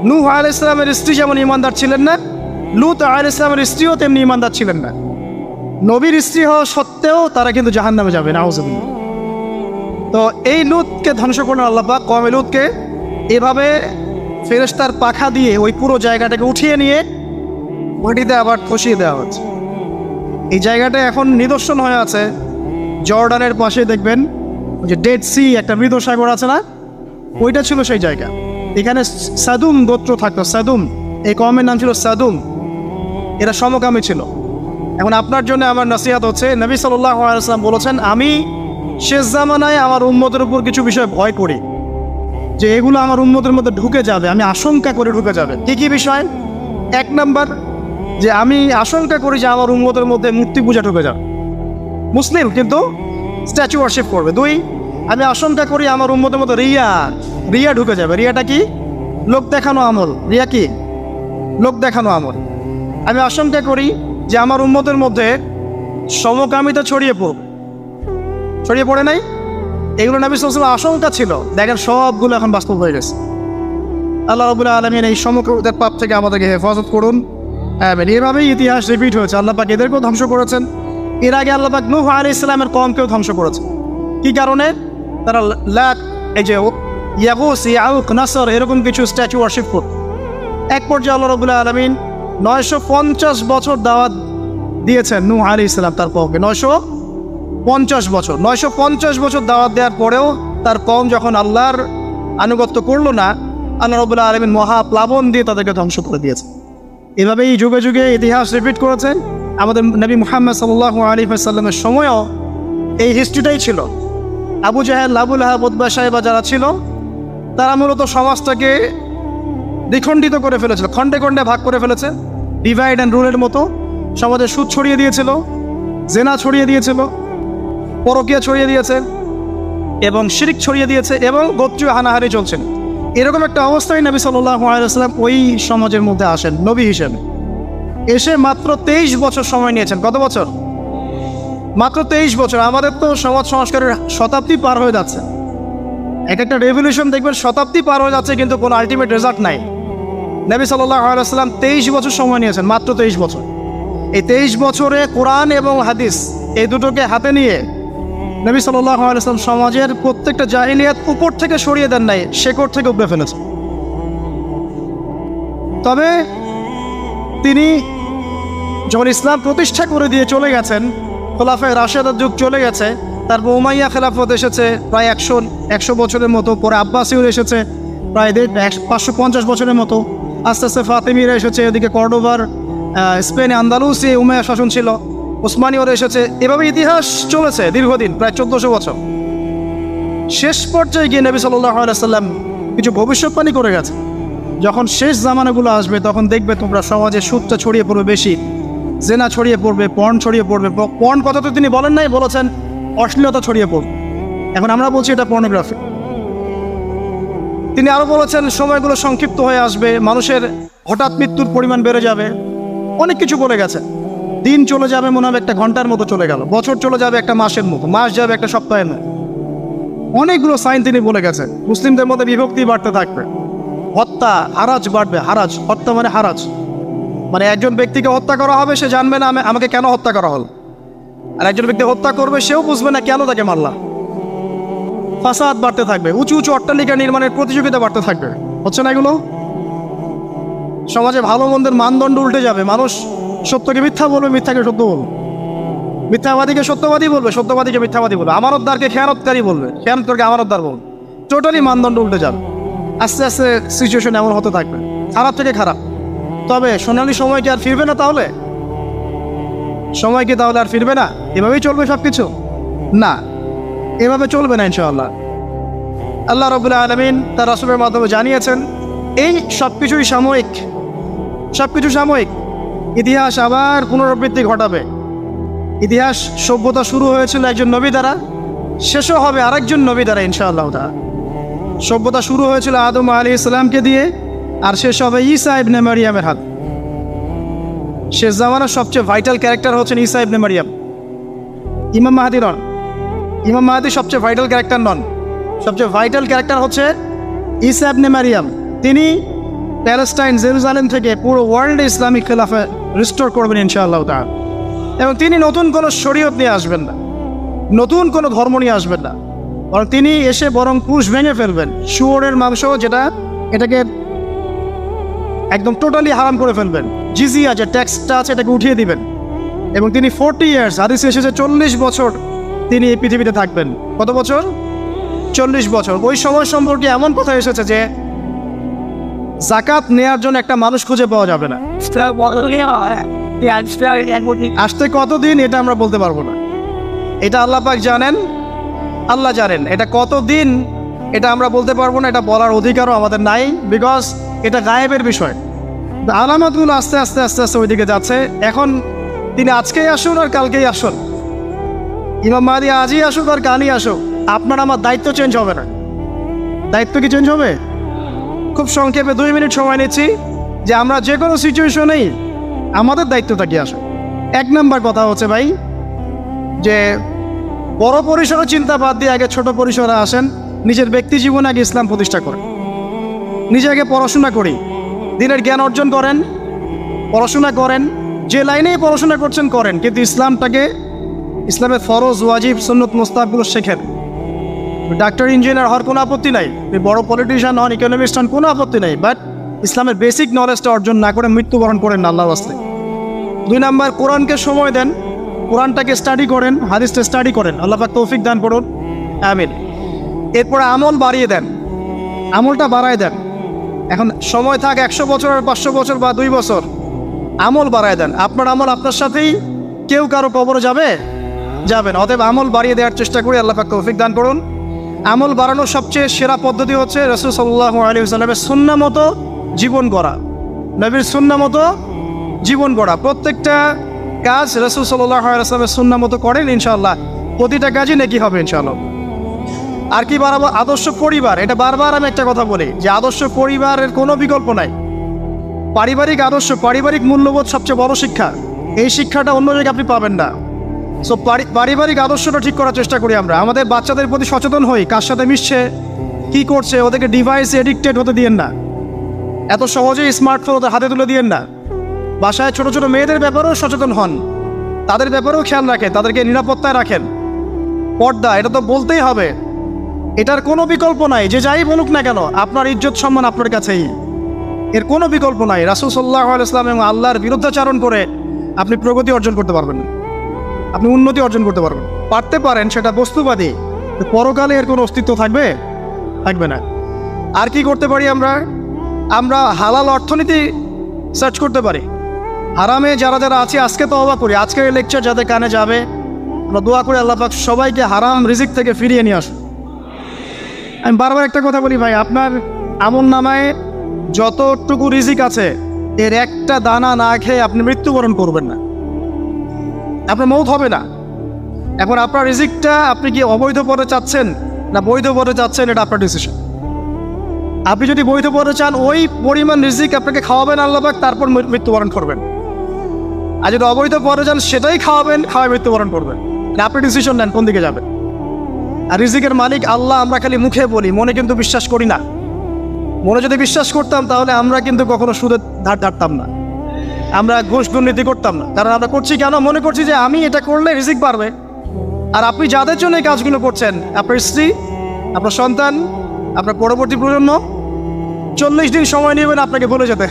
নূহ আলাইহিস সালামের স্ত্রী যেমন ইমানদার ছিলেন না, লূত আলাইহিস সালামের স্ত্রীও তেমনি ইমানদার ছিলেন না। নবীর স্ত্রী হওয়া সত্ত্বেও তারা কিন্তু জাহান্নামে যাবে, নাউজুবিল্লাহ। তো এই লূতকে ধ্বংস করলেন আল্লাহ পাক। কওমে লূতকে এভাবে ফেরেশতার পাখা দিয়ে ওই পুরো জায়গাটাকে উঠিয়ে নিয়ে মাটিতে আবার খসিয়ে দেওয়া হচ্ছে। এই জায়গাটা এখন নিদর্শন হয়ে আছে। জর্ডানের পাশে দেখবেন যে ডেড সি, একটা মৃত সাগর আছে না, ওইটা ছিল সেই জায়গা। এখানে সাদুম গোত্র থাকতো। সাদুম, এই কওমের নাম ছিল সাদুম। এরা সমকামী ছিল। এখন আপনার জন্য আমার নসিহত হচ্ছে, নবী সাল্লাল্লাহু আলাইহি ওয়াসাল্লাম বলেছেন আমি শেষ জামানায় আমার উম্মতের উপর কিছু বিষয় ভয় করি যে এগুলো আমার উম্মতের মধ্যে ঢুকে যাবে, আমি আশঙ্কা করে ঢুকে যাবে। কি বিষয়? এক নাম্বার, যে আমি আশঙ্কা করি যে আমার উম্মতের মধ্যে মূর্তি পূজা ঢুকে যাবে, মুসলিম কিন্তু স্ট্যাচু ওয়ার্শিপ করবে। দুই, আমি আশঙ্কা করি আমার উম্মতের মধ্যে রিয়া ঢুকে যাবে। রিয়াটা কি? লোক দেখানো আমল। রিয়া কি? লোক দেখানো আমল। আমি আশঙ্কা করি যে আমার উম্মতের মধ্যে সমকামিতা ছড়িয়ে পড়ে নাই। এগুলো নবী সাল্লাল্লাহু আলাইহি ওয়াসাল্লাম আশঙ্কা ছিল। দেখেন সবগুলো এখন বাস্তব হয়ে গেছে। আল্লাহ রাব্বুল আলামিন এই সমকামিতার পাপ থেকে আমাদেরকে হেফাজত করুন। এভাবেই ইতিহাস রিপিট হয়েছে। আল্লাহ পাক এদেরকেও ধ্বংস করেছেন। এর আগে আল্লাহ পাক নূহ আলাইহিস সালামের কওমকেও ধ্বংস করেছেন। কি কারণে? তারা এই যে ইয়াগুস, ইয়াউক, নাসর এরকম কিছু স্ট্যাচু ওয়ার্শিপ করত। এক পর্যায়ে আল্লাহ রাব্বুল আলামিন 950 বছর দাওয়াত দিয়েছেন নূহ আলাইহিস সালাম তার কওমকে। 950 বছর দাওয়াত দেওয়ার পরেও তার কওম যখন আল্লাহর আনুগত্য করলো না, আল্লাহ রাব্বুল আলামিন মহাপ্লাবন দিয়ে তাদেরকে ধ্বংস করে দিয়েছে। এভাবেই যুগে যুগে ইতিহাস রিপিট করেছে। আমাদের নবী মুহাম্মদ সাল্লাল্লাহু আলাইহি ওয়াসাল্লামের সময়ও এই হিস্ট্রিটাই ছিল। আবু জাহেল, আবু লাহাব, উতবা, সাইবা যারা ছিল তারা মূলত সমাজটাকে দ্বিখণ্ডিত করে ফেলেছিল, খণ্ডে খণ্ডে ভাগ করে ফেলেছে। ডিভাইড অ্যান্ড রুলের মতো সমাজে সুদ ছড়িয়ে দিয়েছিল, জেনা ছড়িয়ে দিয়েছিল, পরকীয়া ছড়িয়ে দিয়েছে এবং শিরক ছড়িয়ে দিয়েছে এবং গোত্রীয় হানাহানি চলছেন। এরকম একটা অবস্থায় নবী সাল্লাল্লাহু আলাইহি ওয়াসাল্লাম ওই সমাজের মধ্যে আসেন নবী হিসেবে। এসে মাত্র 23 বছর সময় নিয়েছেন। কত বছর? মাত্র 23 বছর। আমাদের তো সমাজ সংস্কারের শতাব্দী পার হয়ে যাচ্ছে। একটা রেভলিউশন দেখবেন শতাব্দী পার হয়ে যাচ্ছে, কিন্তু কোনো আলটিমেট রেজাল্ট নাই। নবী সাল্লাল্লাহু আলাইহি ওয়াসাল্লাম 23 বছর সময় নিয়েছেন, মাত্র 23 বছর। এই 23 বছরে কোরআন এবং হাদিস এই দুটোকে হাতে নিয়ে নবী সাল্লাল্লাহু আলাইহি ওয়াসাল্লাম সমাজের প্রত্যেকটা জাহিলিয়াত উপর থেকে সরিয়ে দেন নাই, শেকড় থেকে উপড়ে ফেলেছেন। তবে তিনি যখন ইসলাম প্রতিষ্ঠা করে দিয়ে চলে গেছেন, খোলাফায়ে রাশেদার যুগ চলে গেছে, তারপর উমাইয়া খেলাফত এসেছে প্রায় 100 বছরের মতো, পরে আব্বাসীয় এসেছে প্রায় 550 বছরের মতো, আস্তে আস্তে ফাতেমিরা এসেছে, এদিকে কর্ডোভার, স্পেনে আন্দালুসি উমাইয়া শাসন ছিল, ওসমানীয়রা এসেছে। এভাবে ইতিহাস চলেছে দীর্ঘদিন, প্রায় 1400 বছর। শেষ পর্যায়ে গিয়ে নবী সাল্লাল্লাহু আলাইহি ওয়াসাল্লাম কিছু ভবিষ্যৎবাণী করে গেছে। যখন শেষ জামানাগুলো আসবে তখন দেখবে তোমরা সমাজে সুদটা ছড়িয়ে পড়বে বেশি, জেনা ছড়িয়ে পড়বে, পর্ন ছড়িয়ে পড়বে। পর্ন কথা তো তিনি বলেন নাই, বলেছেন অশ্লীলতা ছড়িয়ে পড়বে। এখন আমরা বলছি এটা পর্নোগ্রাফি। তিনি আরও বলেছেন সময়গুলো সংক্ষিপ্ত হয়ে আসবে, মানুষের হঠাৎ মৃত্যুর পরিমাণ বেড়ে যাবে, অনেক কিছু বলে গেছে। দিন চলে যাবে মনে হবে একটা ঘন্টার মতো চলে গেল, বছর চলে যাবে একটা মাসের মতো, মাস যাবে একটা সপ্তাহের মতো। অনেকগুলো সাইন তিনি বলে গেছেন। মুসলিমদের মধ্যে বিভক্তি বাড়তে থাকবে, হত্যা হারাজ বাড়বে। হারাজ, হত্যা মানে হারাজ, মানে একজন ব্যক্তিকে হত্যা করা হবে, সে জানবে না আমাকে কেন হত্যা করা হল, আর একজন ব্যক্তি হত্যা করবে, সেও বুঝবে না কেন তাকে মারলাম। ফাসাদ বাড়তে থাকবে, উঁচু উঁচু অট্টালিকা নির্মাণের প্রতিযোগিতা বাড়তে থাকবে। হচ্ছে না এগুলো? সমাজে ভালো মন্দের মানদণ্ড উল্টে যাবে। মানুষ সত্যকে মিথ্যা বলবে, মিথ্যাকে সত্য বলবে, মিথ্যাবাদীকে সত্যবাদী বলবে, সত্যবাদীকে মিথ্যাবাদী বলবে, আমানতদারকে খেয়ানতকারী বলবে, খেয়ানতদারকে আমানতদার বলবে। টোটালি মানদণ্ড উল্টে যাবে। আস্তে আস্তে সিচুয়েশন এমন হতে থাকবে, খারাপ থেকে খারাপ। তবে সোনালি সময় কি আর ফিরবে না? তাহলে সময় কি তাহলে আর ফিরবে না? এভাবেই চলবে সব কিছু? না, এভাবে চলবে না ইনশাআল্লাহ। আল্লাহ রাব্বুল আলামিন তার রাসূলের মাধ্যমে জানিয়েছেন এই সব কিছুই সাময়িক, সব কিছু সাময়িক। ইতিহাস আবার পুনরাবৃত্তি ঘটাবে। ইতিহাস সভ্যতা শুরু হয়েছিল একজন নবী দ্বারা, শেষও হবে আরেকজন নবী দ্বারা ইনশাআল্লাহ তাআলা। সভ্যতা শুরু হয়েছিল আদম আলাইহিস সালামকে দিয়ে, আর শেষ হবে ঈসা ইবনে মারিয়ামের হাত। শেষ জামানার সবচেয়ে ভাইটাল ক্যারেক্টার হচ্ছেন ঈসা ইবনে মারিয়াম। ইমাম মাহদী নন, ইমাম মাহদী সবচেয়ে ভাইটাল ক্যারেক্টার নন। সবচেয়ে ভাইটাল ক্যারেক্টার হচ্ছে ঈসা ইবনে মারিয়াম। তিনি প্যালেস্টাইন, জেরুজালেম থেকে পুরো ওয়ার্ল্ডে ইসলামিক খেলাফা রিস্টোর করবেন ইনশাআল্লাহ তাআলা। এবং তিনি নতুন কোনো শরীয়ত নিয়ে আসবেন না, নতুন কোনো ধর্ম নিয়ে আসবেন না, বরং তিনি এসে বরং ক্রুশ ভেঙে ফেলবেন। শুয়োরের মাংস যেটা, এটাকে একদম টোটালি হারাম করে ফেলবেন। জিজিয়া যে ট্যাক্সটা আছে এটাকে উঠিয়ে দিবেন। এবং তিনি 40 ইয়ার্স, হাদিসে এসেছে 40 বছর তিনি এই পৃথিবীতে থাকবেন। কত বছর? 40 বছর। ওই সময় সম্পর্কে এমন কথা এসেছে যে জাকাত নেয়ার জন্য একটা মানুষ খুঁজে পাওয়া যাবে না। আসতে কতদিন এটা আমরা বলতে পারবো না, এটা আল্লাহ পাক জানেন, আল্লাহ জানেন। এটা কতদিন এটা আমরা বলতে পারবো না, এটা বলার অধিকারও আমাদের নাই, বিকজ এটা গায়েবের বিষয়। আলামতগুলো আস্তে আস্তে আস্তে আস্তে ওইদিকে যাচ্ছে। এখন তিনি আজকেই আসুন আর কালকেই আসুন, ইমাম মাহদী আজই আসুক আর কালই আসুক, আপনার আমার দায়িত্ব চেঞ্জ হবে না। দায়িত্ব কি চেঞ্জ হবে? খুব সংক্ষেপে 2 মিনিট সময় নিচ্ছি যে আমরা যে কোনো সিচুয়েশনেই আমাদের দায়িত্বটা কি আসে। 1 নম্বর কথা হচ্ছে ভাই, যে বড় পরিসরে চিন্তা বাদ দিয়ে আগে ছোট পরিসরে আসেন। নিজের ব্যক্তি জীবনে আগে ইসলাম প্রতিষ্ঠা করেন। নিজে আগে পড়াশোনা করি, দিনের জ্ঞান অর্জন করেন, পড়াশোনা করেন, যে লাইনেই পড়াশোনা করছেন করেন, কিন্তু ইসলামটাকে, ইসলামের ফরজ, ওয়াজিব, সুন্নত, মুস্তাহাবগুলো শেখেন। ডাক্তার, ইঞ্জিনিয়ার হওয়ার কোনো আপত্তি নাই, বড় পলিটিশিয়ান হন, ইকোনমিস্ট হন, কোনো আপত্তি নাই, বাট ইসলামের বেসিক নলেজটা অর্জন না করে মৃত্যুবরণ করেন না আল্লাহর রাস্তায়। 2 নম্বর, কোরআনকে সময় দেন, কোরআনটাকে স্টাডি করেন, হাদিসটা স্টাডি করেন। আল্লাহ পাক তৌফিক দান করুন, আমিন। এরপরে আমল বাড়িয়ে দেন, আমলটা বাড়ায় দেন। এখন সময় থাক 100 বছর আর 500 বছর বা 2 বছর, আমল বাড়ায় দেন। আপনার আমল আপনার সাথেই, কেউ কারো কবরে যাবে যাবেন। অতএব আমল বাড়িয়ে দেওয়ার চেষ্টা করি, আল্লাহ পাক তৌফিক দান করুন। আমল বাড়ানোর সবচেয়ে সেরা পদ্ধতি হচ্ছে রাসূল সাল্লাল্লাহু আলাইহি ওয়াসাল্লামের সুন্নাহ মতো জীবন গড়া, নবীর সুন্নাহ মতো জীবন গড়া। প্রত্যেকটা কাজ রাসূল সাল্লাল্লাহু আলাইহি ওয়াসাল্লামের সুন্নাহ মতো করেন, ইনশাআল্লাহ প্রতিটা কাজই নেকি হবে ইনশাআল্লাহ। আর কি বাড়াবো? আদর্শ পরিবার। এটা বারবার আমি একটা কথা বলি যে আদর্শ পরিবারের কোনো বিকল্প নাই। পারিবারিক আদর্শ, পারিবারিক মূল্যবোধ সবচেয়ে বড় শিক্ষা। এই শিক্ষাটা অন্য জায়গায় আপনি পাবেন না। সো পারিবারিক আদর্শটা ঠিক করার চেষ্টা করি আমরা। আমাদের বাচ্চাদের প্রতি সচেতন হই, কার সাথে মিশছে, কী করছে, ওদেরকে ডিভাইসে এডিক্টেড হতে দিয়েন না, এত সহজেই স্মার্টফোন ওদের হাতে তুলে দিয়েন না। বাসায় ছোট ছোট মেয়েদের ব্যাপারেও সচেতন হন, তাদের ব্যাপারেও খেয়াল রাখেন, তাদেরকে নিরাপত্তায় রাখেন। পর্দা, এটা তো বলতেই হবে, এটার কোনো বিকল্প নাই। যে যাই বলুক না কেন, আপনার ইজ্জত সম্মান আপনার কাছেই, এর কোনো বিকল্প নাই। রাসূল সাল্লাল্লাহু আলাইহি ওয়াসাল্লাম এবং আল্লাহর বিরুদ্ধাচারণ করে আপনি প্রগতি অর্জন করতে পারবেন না, আপনি উন্নতি অর্জন করতে পারবেন। পারতে পারেন, সেটা বস্তুবাদী, পরকালে এর কোনো অস্তিত্ব থাকবে? থাকবে না। আর কি করতে পারি আমরা? আমরা হালাল অর্থনীতি সার্চ করতে পারি। হারামে যারা যারা আছে আজকে তওবা করি, আজকের এই লেকচার যাদের কানে যাবে, আমরা দোয়া করি আল্লাহ পাক সবাইকে হারাম রিজিক থেকে ফিরিয়ে নিয়ে আসুন। আমি বারবার একটা কথা বলি ভাই, আপনার আমল নামায় যতটুকু রিজিক আছে এর একটা দানা না খেয়ে আপনি মৃত্যুবরণ করবেন না, আপনার মৌত হবে না। এখন আপনার রিজিকটা আপনি কি অবৈধ পথে চাচ্ছেন না বৈধ পথে চাচ্ছেন, এটা আপনার ডিসিশন। আপনি যদি বৈধ পথে চান, ওই পরিমাণ রিজিক আপনাকে খাওয়াবেন আল্লাহ পাক, তারপর মৃত্যুবরণ করবেন। আর যদি অবৈধ পথে চান, সেটাই খাওয়াবেন, খাওয়ায় মৃত্যুবরণ করবেন। আপনি ডিসিশন নেন কোন দিকে যাবেন। আর রিজিকের মালিক আল্লাহ আমরা খালি মুখে বলি, মনে কিন্তু বিশ্বাস করি না। মনে যদি বিশ্বাস করতাম তাহলে আমরা কিন্তু কখনো সুদের ধার ধারতাম না, আমরা ঘুষ দুর্নীতি করতাম না। কারণ আমরা করছি কেন? মনে করছি যে আমি এটা করলে রিজিক বাড়বে। আর আপনি যাদের জন্য এই কাজগুলো করছেন, আপনার স্ত্রী, আপনার সন্তান, আপনার পরবর্তী প্রজন্ম 40 দিন সময় নেবেন আপনাকে ভুলে যেতে।